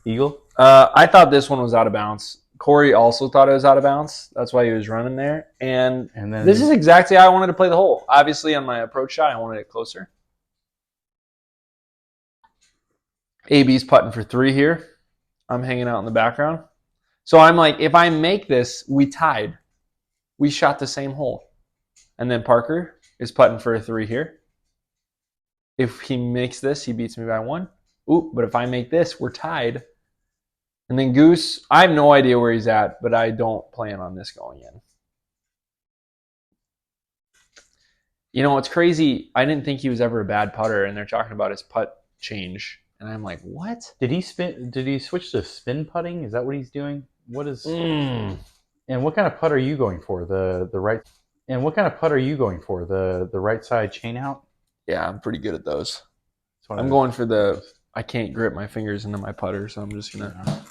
eagle. I thought this one was out of bounds. Corey also thought it was out of bounds. That's why he was running there. And then this is exactly how I wanted to play the hole. Obviously, on my approach shot, I wanted it closer. AB's putting for 3 here. I'm hanging out in the background. So I'm like, if I make this, we tied. We shot the same hole. And then Parker is putting for a 3 here. If he makes this, he beats me by 1. Ooh, but if I make this, we're tied. And then Goose, I have no idea where he's at, but I don't plan on this going in. It's crazy. I didn't think he was ever a bad putter, and they're talking about his putt change. And I'm like, what? Did he switch to spin putting? Is that what he's doing? What is? And what kind of putt are you going for? The right. And what kind of putt are you going for? The right side chain out? Yeah, I'm pretty good at those. I'm going for the. I can't grip my fingers into my putter, so I'm just gonna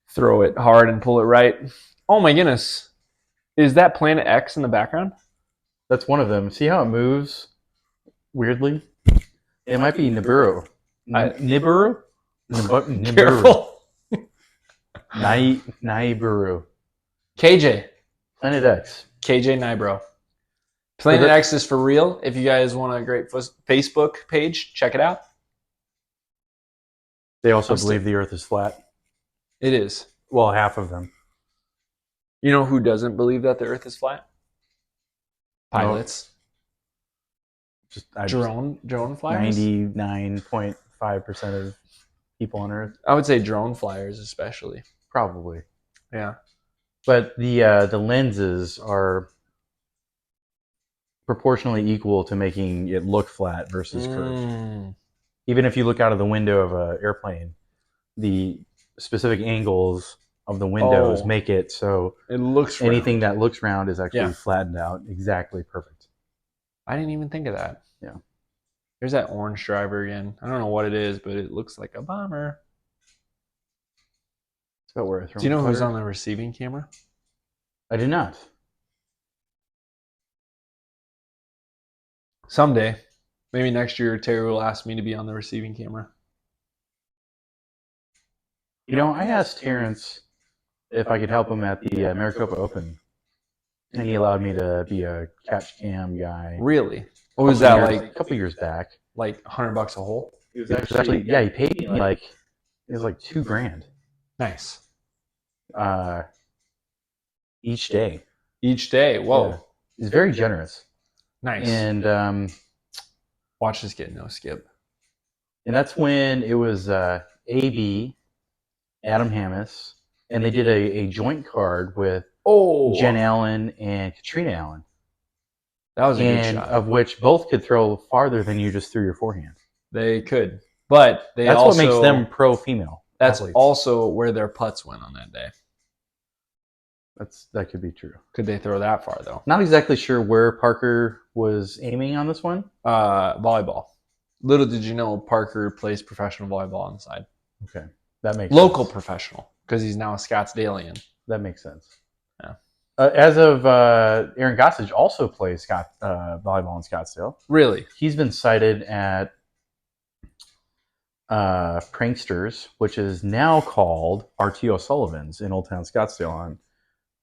throw it hard and pull it right. Oh my goodness! Is that Planet X in the background? That's one of them. See how it moves weirdly? It might be Nibiru. Nibiru? Nibiru. Careful. Nibiru. KJ. Planet X. KJ Nibro. Planet X is for real. If you guys want a great Facebook page, check it out. They also believe the Earth is flat. It is. Well, half of them. You know who doesn't believe that the Earth is flat? Pilots. Drone flyers? 99.5% of people on Earth. I would say drone flyers especially. Probably. Yeah. But the lenses are proportionally equal to making it look flat versus curved. Even if you look out of the window of an airplane, the specific angles of the windows make it so it looks anything that looks round is actually flattened out exactly perfect. I didn't even think of that. Yeah. There's that orange driver again. I don't know what it is, but it looks like a bomber. That's about where I throw. Do you know who's on the receiving camera? I do not. Someday, maybe next year, Terry will ask me to be on the receiving camera. I asked Terrence if I could help him at the Maricopa Open, and he allowed me to be a catch cam guy. Really? What was that like? A couple years back. Like $100 a hole? It was actually yeah. He paid me like it was like $2,000 Nice. Each day. Each day. Whoa. Yeah. He's very generous. Nice. And watch this get no skip. And that's when it was AB, Adam Hammis, and they did a joint card with Jen Allen and Katrina Allen. That was a good shot. Of which both could throw farther than you just threw your forehand. They could. But that's what makes them pro-female. That's athletes. Also where their putts went on that day. That could be true. Could they throw that far, though? Not exactly sure where Parker was aiming on this one. Volleyball. Little did you know, Parker plays professional volleyball on the side. Okay. That makes local sense. Professional, because he's now a Scottsdalean. That makes sense. Yeah. As of Aaron Gossage also plays volleyball in Scottsdale. Really? He's been cited at Pranksters, which is now called RTO Sullivan's in Old Town Scottsdale on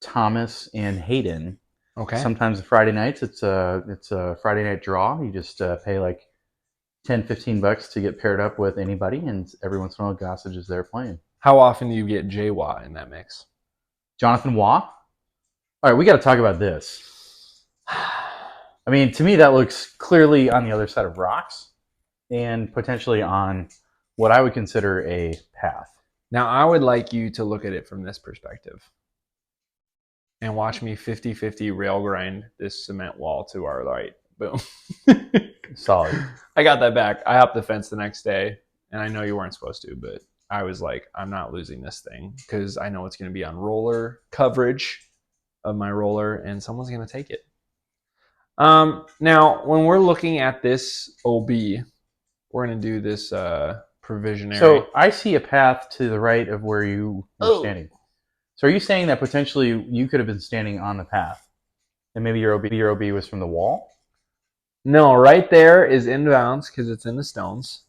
Thomas and Hayden. Okay. Sometimes Friday nights it's a Friday night draw. You just pay like $10-15 to get paired up with anybody, and every once in a while Gossage is there playing. How often do you get Jay Watt in that mix? Jonathan Waugh? All right, we got to talk about this. I mean, to me, that looks clearly on the other side of rocks and potentially on what I would consider a path. Now, I would like you to look at it from this perspective and watch me 50-50 rail grind this cement wall to our right. Boom. Solid. I got that back. I hopped the fence the next day, and I know you weren't supposed to, but I was like, I'm not losing this thing because I know it's going to be on roller coverage of my roller, and someone's going to take it. Now, when we're looking at this OB, we're going to do this provisionary. So I see a path to the right of where you were standing. So are you saying that potentially you could have been standing on the path, and maybe your OB was from the wall? No, right there is inbounds because it's in the stones.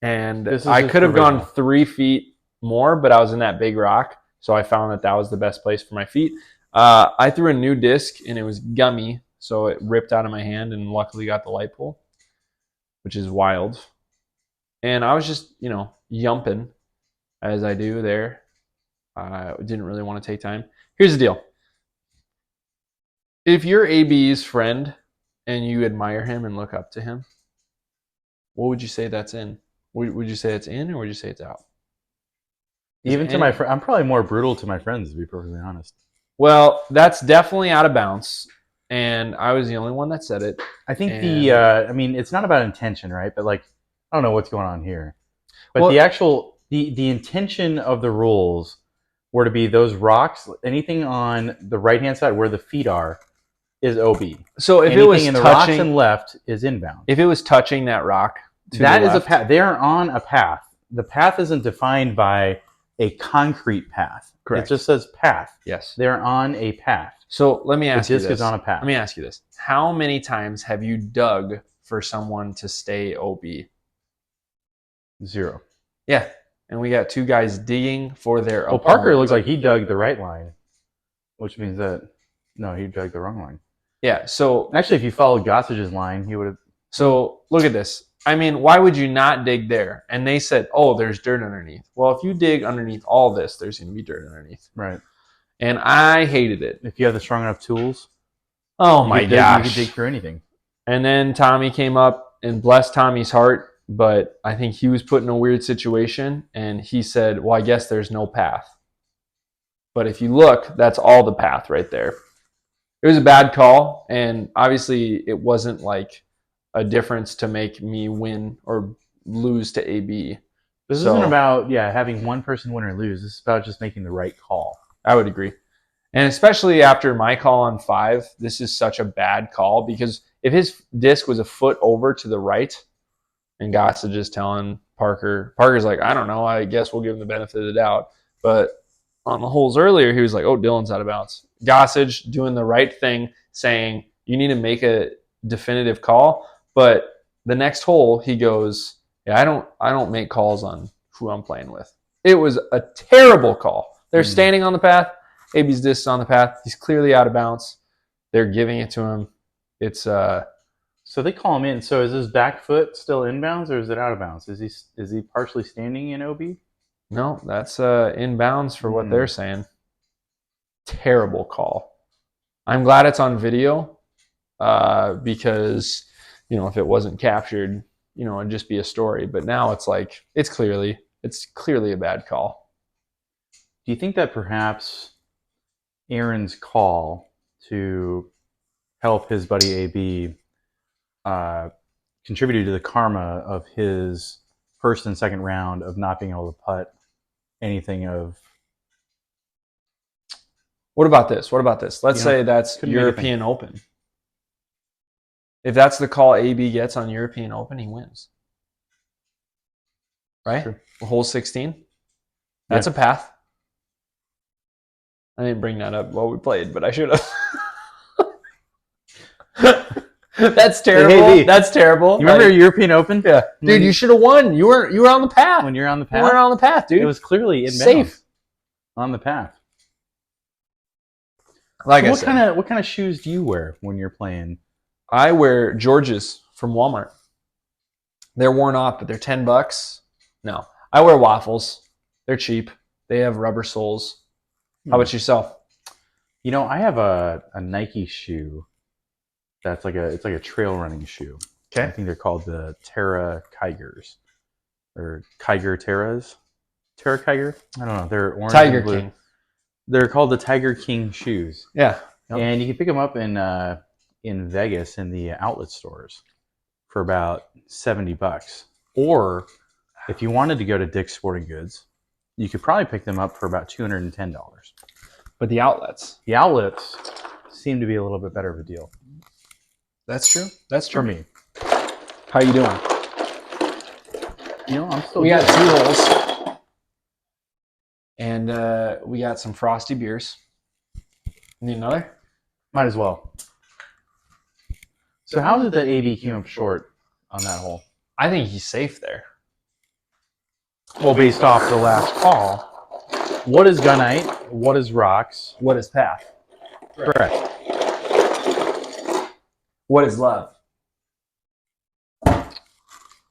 And I could have gone 3 feet more, but I was in that big rock, so I found that was the best place for my feet. I threw a new disc, and it was gummy, so it ripped out of my hand and luckily got the light pole, which is wild. And I was just, yumping as I do there. I didn't really want to take time. Here's the deal. If you're AB's friend and you admire him and look up to him, what would you say that's in? Would you say it's in, or would you say it's out? Even to my friend, I'm probably more brutal to my friends, to be perfectly honest. Well, that's definitely out of bounds, and I was the only one that said it. I think it's not about intention, right? But I don't know what's going on here. But the intention of the rules were to be those rocks, anything on the right-hand side where the feet are, is OB. So if anything it was in the rocks and left is inbound. If it was touching that rock, that is a path. They are on a path. The path isn't defined by a concrete path. Correct. It just says path. Yes. They're on a path. So let me ask you this. The disc is on a path. Let me ask you this. How many times have you dug for someone to stay OB? 0. Yeah. And we got 2 guys digging for their opponent. Parker looks like he dug the right line, which means that, no, he dug the wrong line. Yeah. So actually, if you followed Gossage's line, he would have. So look at this. I mean, why would you not dig there? And they said, there's dirt underneath. Well, if you dig underneath all this, there's going to be dirt underneath. Right. And I hated it. If you have the strong enough tools. Oh my gosh. You could dig through anything. And then Tommy came up, and bless Tommy's heart, but I think he was put in a weird situation, and he said, well, I guess there's no path. But if you look, that's all the path right there. It was a bad call, and obviously it wasn't like a difference to make me win or lose to AB. This isn't about having one person win or lose. This is about just making the right call. I would agree. And especially after my call on 5, this is such a bad call, because if his disc was a foot over to the right, and Gossage is telling Parker's like, I don't know, I guess we'll give him the benefit of the doubt. But on the holes earlier, he was like, Dylan's out of bounds. Gossage doing the right thing, saying, you need to make a definitive call. But the next hole, he goes, "Yeah, I don't make calls on who I'm playing with." It was a terrible call. They're standing on the path. AB's disc on the path. He's clearly out of bounds. They're giving it to him. It's So they call him in. So is his back foot still inbounds or is it out of bounds? Is he partially standing in OB? no, that's inbounds for what they're saying. Terrible call. I'm glad it's on video because if it wasn't captured, it'd just be a story. But now it's like it's clearly a bad call. Do you think that perhaps Aaron's call to help his buddy AB contributed to the karma of his first and second round of not being able to putt anything of? What about this? Let's say that's European Open. If that's the call AB gets on European Open, he wins. Right? True. Hole 16. That's a path. I didn't bring that up while we played, but I should have. That's terrible. Hey, that's terrible. You remember European Open? Yeah. Dude, you should have won. You were on the path. When you're on the path? You were on the path, dude. It was clearly inbounds. Safe. On the path. Like so I said. What kind of shoes do you wear when you're playing? I wear George's from Walmart. They're worn off, but they're $10. No. I wear Waffles. They're cheap. They have rubber soles. How about yourself? I have a Nike shoe that's like a trail running shoe. Okay. I think they're called the Terra Kigers. Or Kiger Terras. Terra Kiger? I don't know. They're orange Tiger and blue. King. They're called the Tiger King shoes. Yeah. Yep. And you can pick them up in Vegas in the outlet stores for about $70. Or if you wanted to go to Dick's Sporting Goods, you could probably pick them up for about $210. But the outlets. The outlets seem to be a little bit better of a deal. That's true. That's true. For me. How you doing? I'm still We good. got 2 holes. And we got some frosty beers. Need another? Might as well. So how did that AB come up short on that hole? I think he's safe there. Well, based off the last call, what is gunite? What is rocks? What is path? Correct. What is love?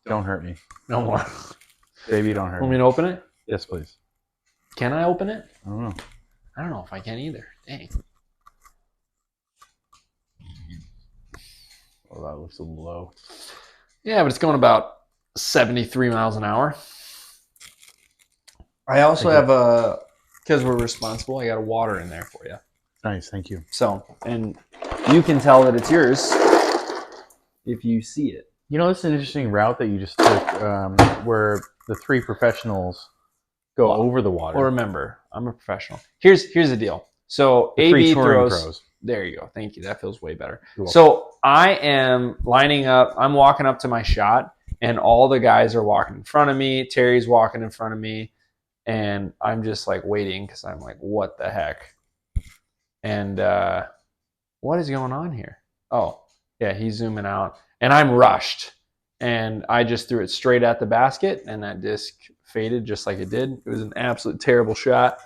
Don't hurt me. No more. Baby, don't hurt Want me. me to open it? Yes, please. Can I open it? I don't know. I don't know if I can either. Dang. Oh, that looks a little low. Yeah, but it's going about 73 miles an hour. I also have because we're responsible, I got a water in there for you. Nice, thank you. So, and you can tell that it's yours if you see it. This is an interesting route that you just took, where the 3 professionals go over the water. Well, remember, I'm a professional. Here's the deal. So The 3 AB touring throws. pros. There you go. Thank you. That feels way better. You're welcome. So I am lining up. I'm walking up to my shot, and all the guys are walking in front of me. Terry's walking in front of me, and I'm just like waiting because I'm like, what the heck? And what is going on here? Oh, yeah, he's zooming out, and I'm rushed, and I just threw it straight at the basket, and that disc faded just like it did. It was an absolute terrible shot,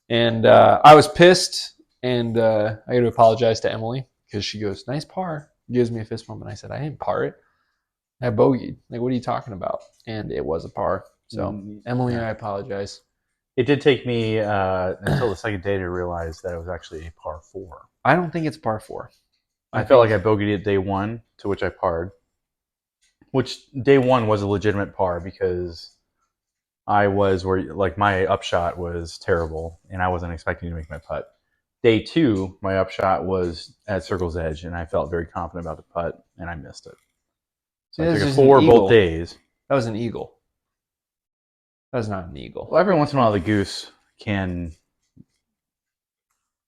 and I was pissed. And I got to apologize to Emily because she goes, nice par. Gives me a fist bump. And I said, I didn't par it. I bogeyed. Like, what are you talking about? And it was a par. So, Emily, I apologize. It did take me until the second day to realize that it was actually a par 4. I don't think it's par 4. I felt like I bogeyed it day 1, to which I parred. Which day 1 was a legitimate par because I was my upshot was terrible and I wasn't expecting to make my putt. Day 2, my upshot was at circle's edge, and I felt very confident about the putt, and I missed it. So I took a 4 both days. That was an eagle. That was not an eagle. Well, every once in a while, the goose can.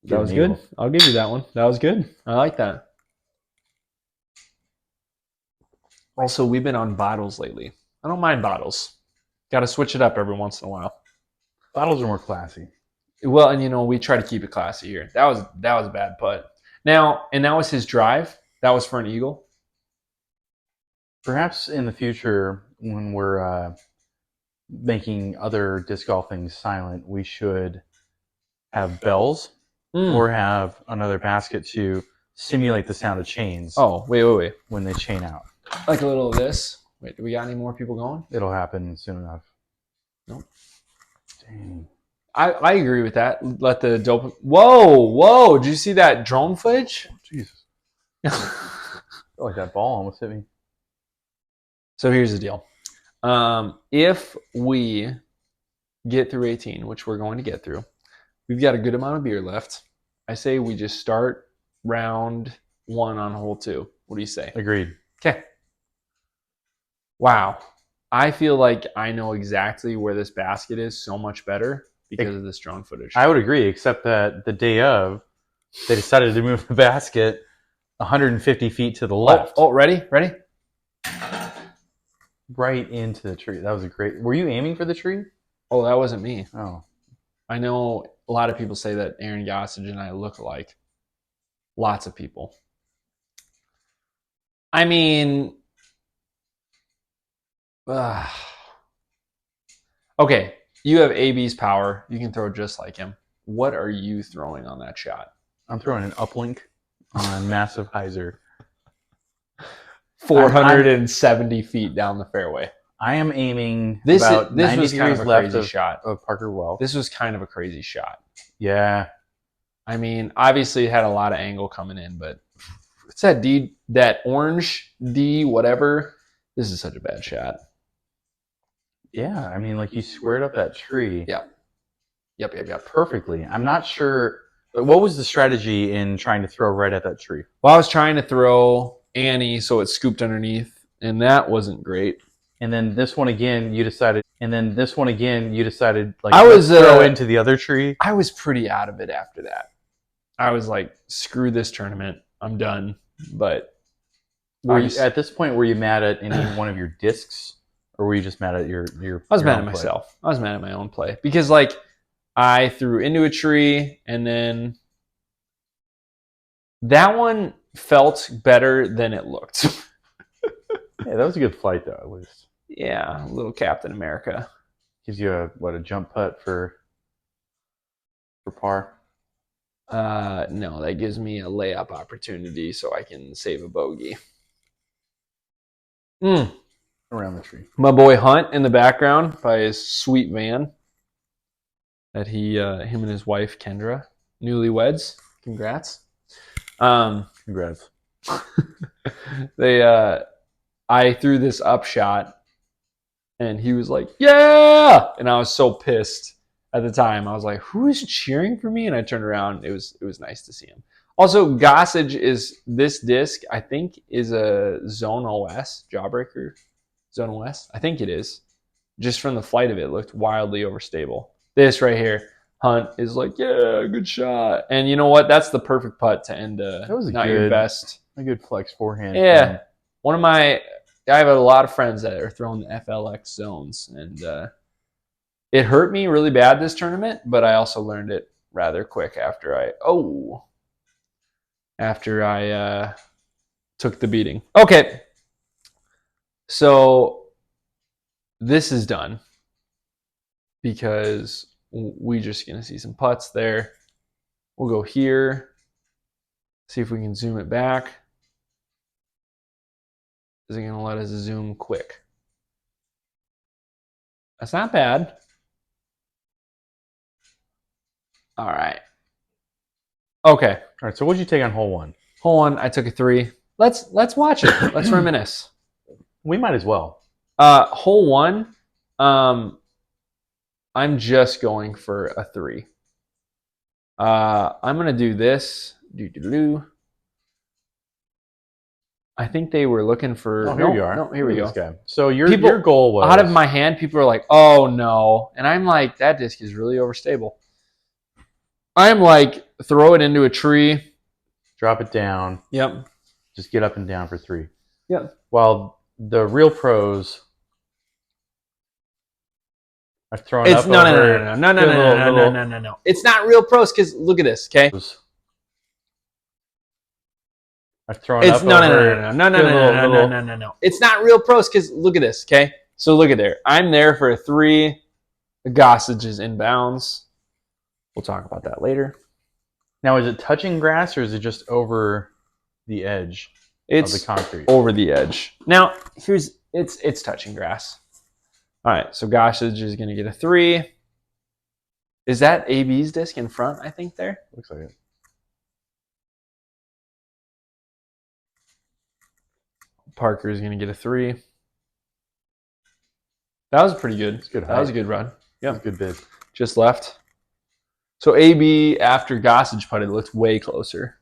That was good. I'll give you that one. That was good. I like that. Also, we've been on bottles lately. I don't mind bottles. Got to switch it up every once in a while. Bottles are more classy. Well, and we try to keep it classy here. That was a bad putt. Now, and that was his drive. That was for an eagle. Perhaps in the future, when we're making other disc golf things silent, we should have bells or have another basket to simulate the sound of chains. Oh, wait. When they chain out. Like a little of this. Wait, do we got any more people going? It'll happen soon enough. Nope. Dang. I agree with that. Let the dope. Whoa! Did you see that drone footage? Oh, Jesus. I feel like that ball almost hit me. So here's the deal. If we get through 18, which we're going to get through, we've got a good amount of beer left. I say we just start round 1 on hole 2. What do you say? Agreed. Okay. Wow. I feel like I know exactly where this basket is so much better because of this drone footage. I would agree, except that the day of, they decided to move the basket 150 feet to the left. Oh, ready? Right into the tree. That was a great... Were you aiming for the tree? Oh, that wasn't me. Oh. I know a lot of people say that Aaron Gossage and I look alike. Lots of people. I mean... Okay, you have AB's power. You can throw just like him. What are you throwing on that shot? I'm throwing an uplink on Massive Heiser. 470 feet down the fairway. I am aiming this 90 was kind of a left crazy shot of Parker Wells. This was kind of a crazy shot. Yeah. I mean, obviously it had a lot of angle coming in, but it's that orange D, whatever. This is such a bad shot. Yeah, I mean, like you squared up that tree. Yep. Perfectly. I'm not sure. What was the strategy in trying to throw right at that tree? Well, I was trying to throw Annie so it scooped underneath, and that wasn't great. And then this one again, you decided. Like I was throw into the other tree. I was pretty out of it after that. I was like, screw this tournament. I'm done. But at this point, were you mad at any one of your discs, or were you just mad at your? I was mad at myself. I was mad at my own play because like I threw into a tree, and then that one felt better than it looked. Yeah, that was a good flight though, at least. Yeah, little Captain America. Gives you a jump putt for par? No, that gives me a layup opportunity so I can save a bogey. Around the tree. My boy Hunt in the background by his sweet van that him and his wife Kendra, newlyweds. Congrats. Congrats. I threw this up shot and he was like, yeah! And I was so pissed at the time. I was like, who is cheering for me? And I turned around. It was nice to see him. Also, Gossage is this disc, I think, is a Zone OS Jawbreaker. Zone OS? I think it is. Just from the flight of it, looked wildly overstable. This right here, Hunt is like, yeah, good shot. And you know what? That's the perfect putt to end that was your best. A good flex forehand. Yeah. I have a lot of friends that are throwing the FLX zones, and it hurt me really bad this tournament, but I also learned it rather quick after I took the beating. Okay, so this is done because we're just going to see some putts there. We'll go here, see if we can zoom it back. Is it going to let us zoom quick? That's not bad. All right. Okay. All right. So what did you take on hole 1? Hole 1, I took a 3. Let's watch it. Let's reminisce. We might as well. Hole 1, I'm just going for a 3. I'm gonna do this. I think they were looking for. Oh, here you are. No, here we go. This guy. So your goal was out of my hand. People are like, "Oh no," and I'm like, "That disc is really overstable." I'm like, throw it into a tree, drop it down. Yep. Just get up and down for 3. Yep. While the real pros are throwing up. No. It's not real pros because look at this. Okay. Throwing It's up no, over, no. It's not real pros because look at this. Okay, so look at there. I'm there for a 3. The Gossage is inbounds. We'll talk about that later. Now, is it touching grass or is it just over the edge of the It's concrete? over the edge. Now, it's touching grass. All right, so Gossage is going to get a 3. Is that AB's disc in front, I think, there? Looks like it. Parker is going to get a 3. That was pretty good. Good that was a good run. Yeah. Good bid. Just left. So AB, after Gossage putted, looked way closer.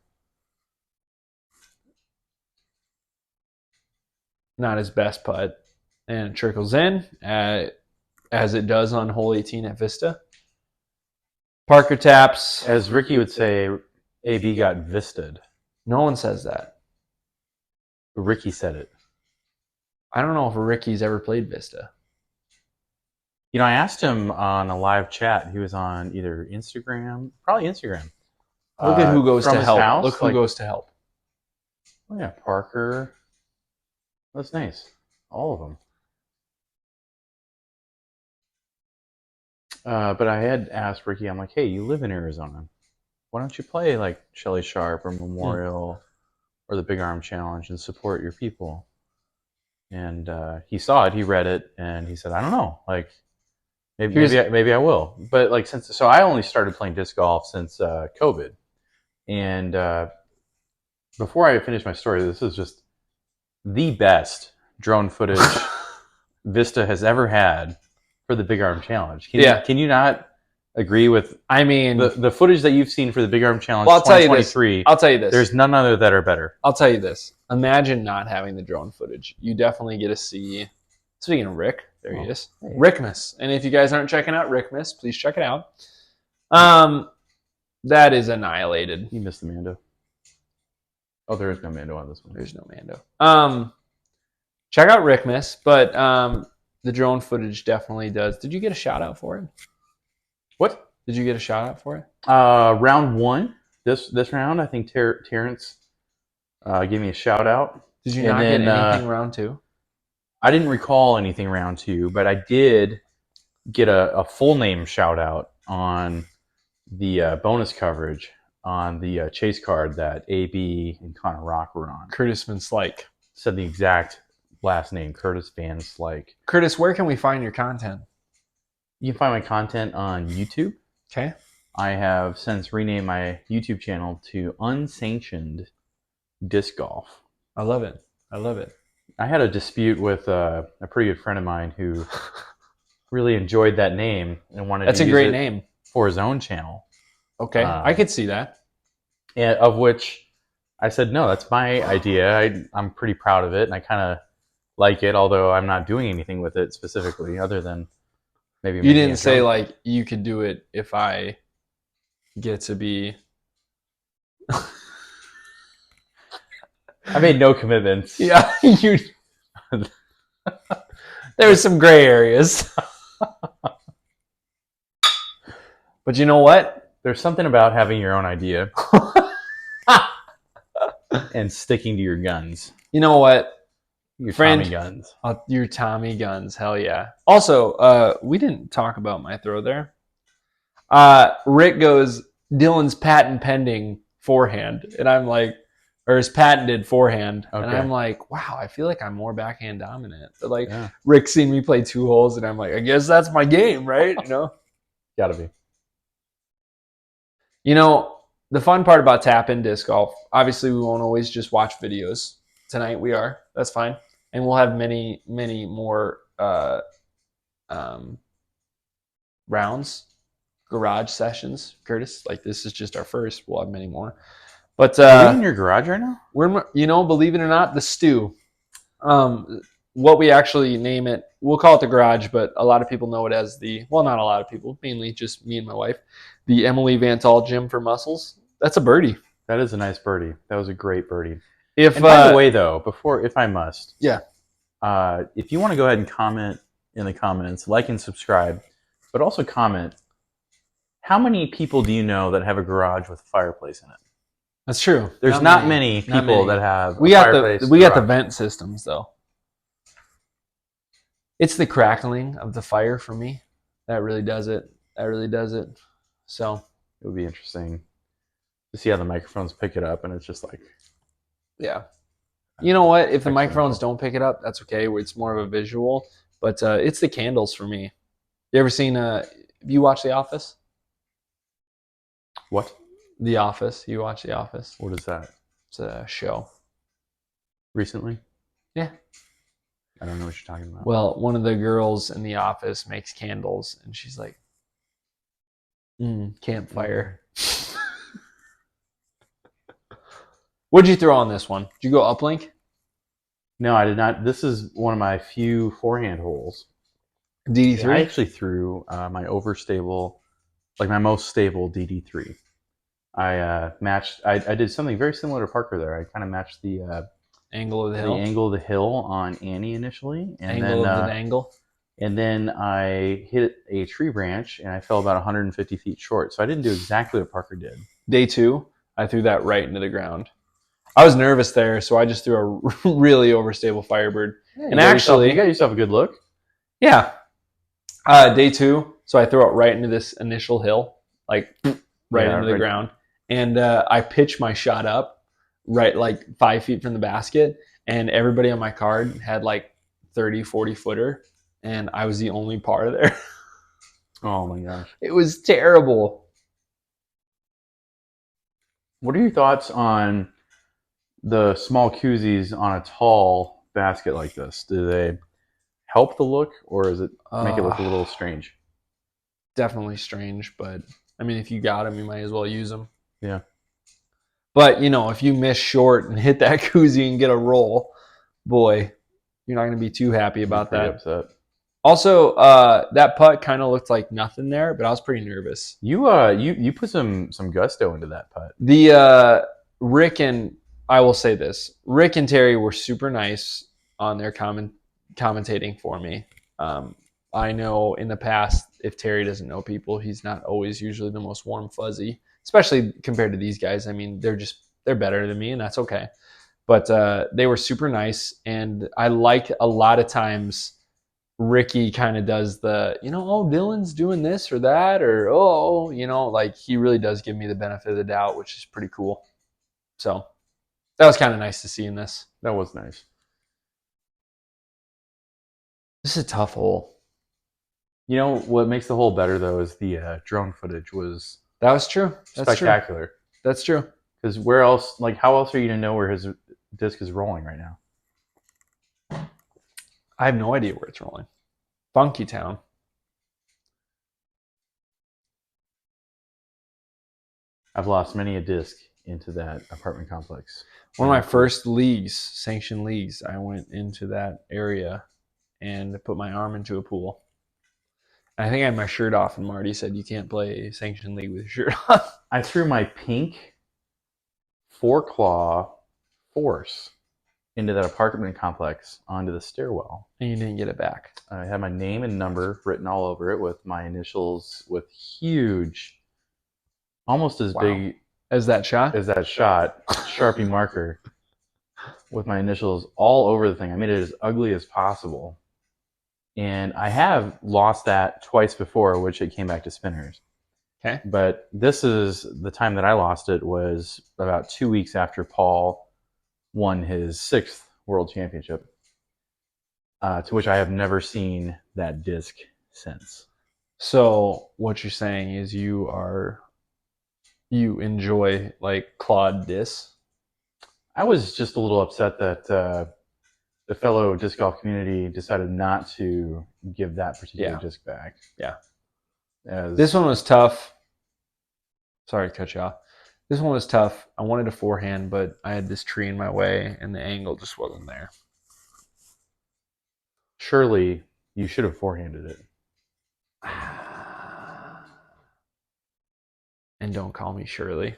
Not his best putt. And it trickles in, as it does on hole 18 at Vista. Parker taps. As Ricky would say, AB got visted. No one says that. Ricky said it. I don't know if Ricky's ever played Vista. You know, I asked him on a live chat. He was on either Instagram, probably Instagram. Look at who goes from to his help. house, Look who goes to help. Oh yeah, Parker. That's nice. All of them. But I had asked Ricky, I'm like, hey, you live in Arizona. Why don't you play like Shelly Sharp or Memorial or the Big Arm Challenge and support your people? And he saw it, he read it, and he said, I don't know. Like, maybe I will. But like so I only started playing disc golf since COVID. And before I finish my story, this is just the best drone footage Vista has ever had for the Big Arm Challenge. Can you not agree with? I mean, the footage that you've seen for the Big Arm Challenge, well, 2023. I'll tell you this. There's none other that are better. I'll tell you this. Imagine not having the drone footage. You definitely get to see. Speaking of Rick, there he is, hey. Rickmas. And if you guys aren't checking out Rickmas, please check it out. That is annihilated. You missed the Mando. Oh, there is no Mando on this one. There's no Mando. Check out Rickmas, but the drone footage definitely does. Did you get a shout out for it? What? Did you get a shout out for it? Round 1. This round, I think Terrence gave me a shout out. Did you not get anything round 2? I didn't recall anything round 2, but I did get a full name shout out on the bonus coverage on the chase card that AB and Connor Rock were on. Curtis Van Slyke. Said the exact last name, Curtis Van Slyke. Curtis, where can we find your content? You can find my content on YouTube. Okay. I have since renamed my YouTube channel to Unsanctioned Disc Golf. I love it. I love it. I had a dispute with a pretty good friend of mine who really enjoyed that name and wanted That's to a use great it name. For his own channel. Okay, I could see that. And of which I said, no, that's my idea. I'm pretty proud of it, and I kind of like it, although I'm not doing anything with it specifically other than maybe you didn't say like you could do it if I get to be. I made no commitments. Yeah, you. There's some gray areas. But you know what? There's something about having your own idea and sticking to your guns. You know what? Your Tommy guns. Your Tommy guns. Hell yeah. Also, we didn't talk about my throw there. Rick goes, Dylan's patent pending forehand. And I'm like, or his patented forehand. Okay. And I'm like, wow, I feel like I'm more backhand dominant. But like, yeah. Rick's seen me play 2 holes, and I'm like, I guess that's my game, right? You know? Gotta be. You know, the fun part about tap-in disc golf, obviously we won't always just watch videos. Tonight we are. That's fine. And we'll have many, many more rounds, garage sessions, Curtis. Like, this is just our first. We'll have many more. But are we in your garage right now? We're, you know, believe it or not, the stew. What we actually name it, we'll call it the garage, but a lot of people know it as the, well, not a lot of people, mainly just me and my wife, the Emily Vantal Gym for Muscles. That's a birdie. That is a nice birdie. That was a great birdie. And by the way, though, if I must, yeah, if you want to go ahead and comment in the comments, like and subscribe, but also comment, how many people do you know that have a garage with a fireplace in it? That's true. There's not many people that have We a got fireplace the garage. vent systems though. It's the crackling of the fire for me that really does it. That really does it. So It would be interesting to see how the microphones pick it up, and it's just like, yeah. You know what? If the Excellent. microphones don't pick it up, that's okay. It's more of a visual, but it's the candles for me. You ever seen? Have you watched The Office? What? The Office. You watch The Office? What is that? It's a show. Recently? Yeah. I don't know what you're talking about. Well, one of the girls in the office makes candles, and she's like, campfire. What'd you throw on this one? Did you go uplink? No, I did not. This is one of my few forehand holes. DD3? I actually threw my overstable, like my most stable DD3. I matched. I did something very similar to Parker there. I kind of matched the angle of the hill. The angle of the hill on Annie initially, and angle then of the dangle. And then I hit a tree branch, and I fell about 150 feet short. So I didn't do exactly what Parker did. Day 2, I threw that right into the ground. I was nervous there, so I just threw a really overstable Firebird. Yeah, and actually, you got yourself a good look. Yeah. Day 2, so I throw it right into this initial hill, like right into the ground. And I pitch my shot up right like 5 feet from the basket, and everybody on my card had like 30, 40 footer, and I was the only par there. Oh my gosh. It was terrible. What are your thoughts on the small koozies on a tall basket like this? Do they help the look, or does it make it look a little strange? Definitely strange, but I mean, if you got them, you might as well use them. Yeah. But, you know, if you miss short and hit that koozie and get a roll, boy, you're not going to be too happy about that. Upset. Also, that putt kind of looked like nothing there, but I was pretty nervous. You put some gusto into that putt. The Rick and I will say this: Rick and Terry were super nice on their commentating for me. I know in the past, if Terry doesn't know people, he's not always usually the most warm fuzzy, especially compared to these guys. I mean, they're better than me, and that's okay. But they were super nice, and I like a lot of times Ricky kind of does the, oh, Dylan's doing this or that, or, like he really does give me the benefit of the doubt, which is pretty cool. So that was kind of nice to see in this. That was nice. This is a tough hole. You know what makes the hole better though is the drone footage was. That was true. That's spectacular. True. That's true. Because where else? Like, how else are you gonna know where his disc is rolling right now? I have no idea where it's rolling. Funky Town. I've lost many a disc into that apartment complex. One of my first leagues, sanctioned leagues, I went into that area and put my arm into a pool. I think I had my shirt off, and Marty said, you can't play a sanctioned league with your shirt off. I threw my pink 4-claw force into that apartment complex onto the stairwell. And you didn't get it back. I had my name and number written all over it with my initials with huge, almost as big as that shot, Sharpie marker with my initials all over the thing. I made it as ugly as possible. And I have lost that twice before, which it came back to spinners. Okay. But this is the time that I lost it was about 2 weeks after Paul won his 6th world championship, to which I have never seen that disc since. So what you're saying is you enjoy like clawed discs? I was just a little upset that the fellow disc golf community decided not to give that particular disc back. Yeah. This one was tough. Sorry to cut you off. This one was tough. I wanted a forehand, but I had this tree in my way, and the angle just wasn't there. Surely you should have forehanded it. And don't call me Shirley.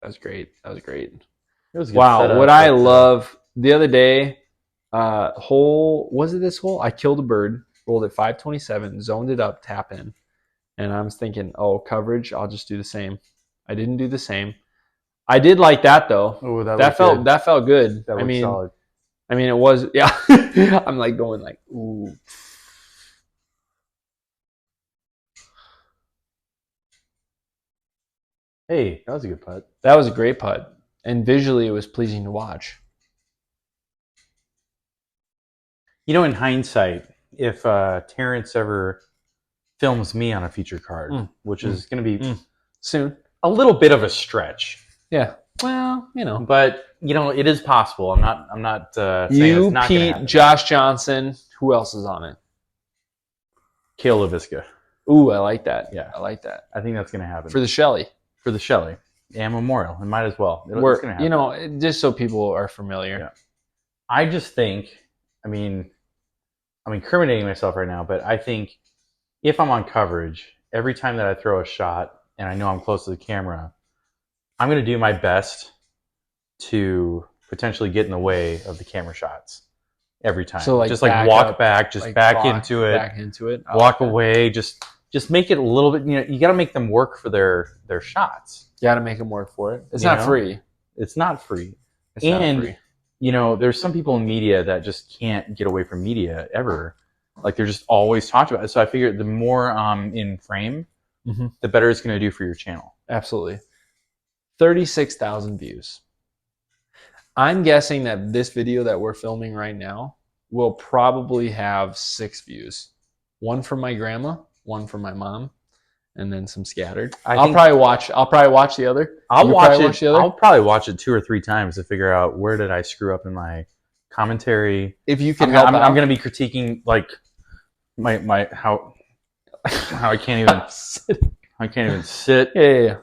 That was great. It was a good wow. Setup, what I love the other day, was it this hole? I killed a bird, rolled at 527, zoned it up, tap in. And I was thinking, coverage, I'll just do the same. I didn't do the same. I did like that though. Oh, That felt good. That looks solid. I mean, it was, yeah. I'm like going like, ooh. Hey, that was a good putt. That was a great putt. And visually, it was pleasing to watch. You know, in hindsight, if Terrence ever films me on a feature card, which is going to be soon, a little bit of a stretch. Yeah. Well, you know. But, you know, it is possible. I'm not saying you, it's not Pete, happen. Josh Johnson. Who else is on it? Kale LaVisca. Ooh, I like that. Yeah. I like that. I think that's going to happen. For the Shelley. For the Shelley. And Memorial. It might as well. It's going to happen. You know, just so people are familiar. Yeah. I just think, I mean, I'm incriminating myself right now, but I think if I'm on coverage, every time that I throw a shot and I know I'm close to the camera, I'm going to do my best to potentially get in the way of the camera shots every time. So just like walk up, back, just like back into it, walk away, just make it a little bit, you know, you got to make them work for their shots. You got to make them work for it. It's not free. It's not free. It's not free. You know, there's some people in media that just can't get away from media ever. Like they're just always talked about it. So I figured the more in frame, the better it's going to do for your channel. Absolutely. 36,000 views. I'm guessing that this video that we're filming right now will probably have 6 views. One from my grandma, one from my mom, and then some scattered. I'll probably watch the other. I'll probably watch it 2 or 3 times to figure out where did I screw up in my commentary. If you can help out. I'm going to be critiquing like my how I can't even sit. Yeah.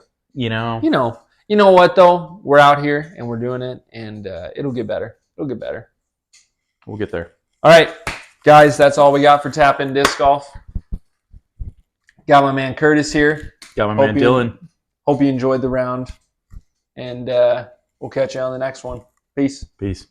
You know what though? We're out here and we're doing it, and it'll get better. It'll get better. We'll get there. All right, guys, that's all we got for Tap In Disc Golf. Got my man Curtis here. Got my man Dylan. Hope you enjoyed the round, and we'll catch you on the next one. Peace. Peace.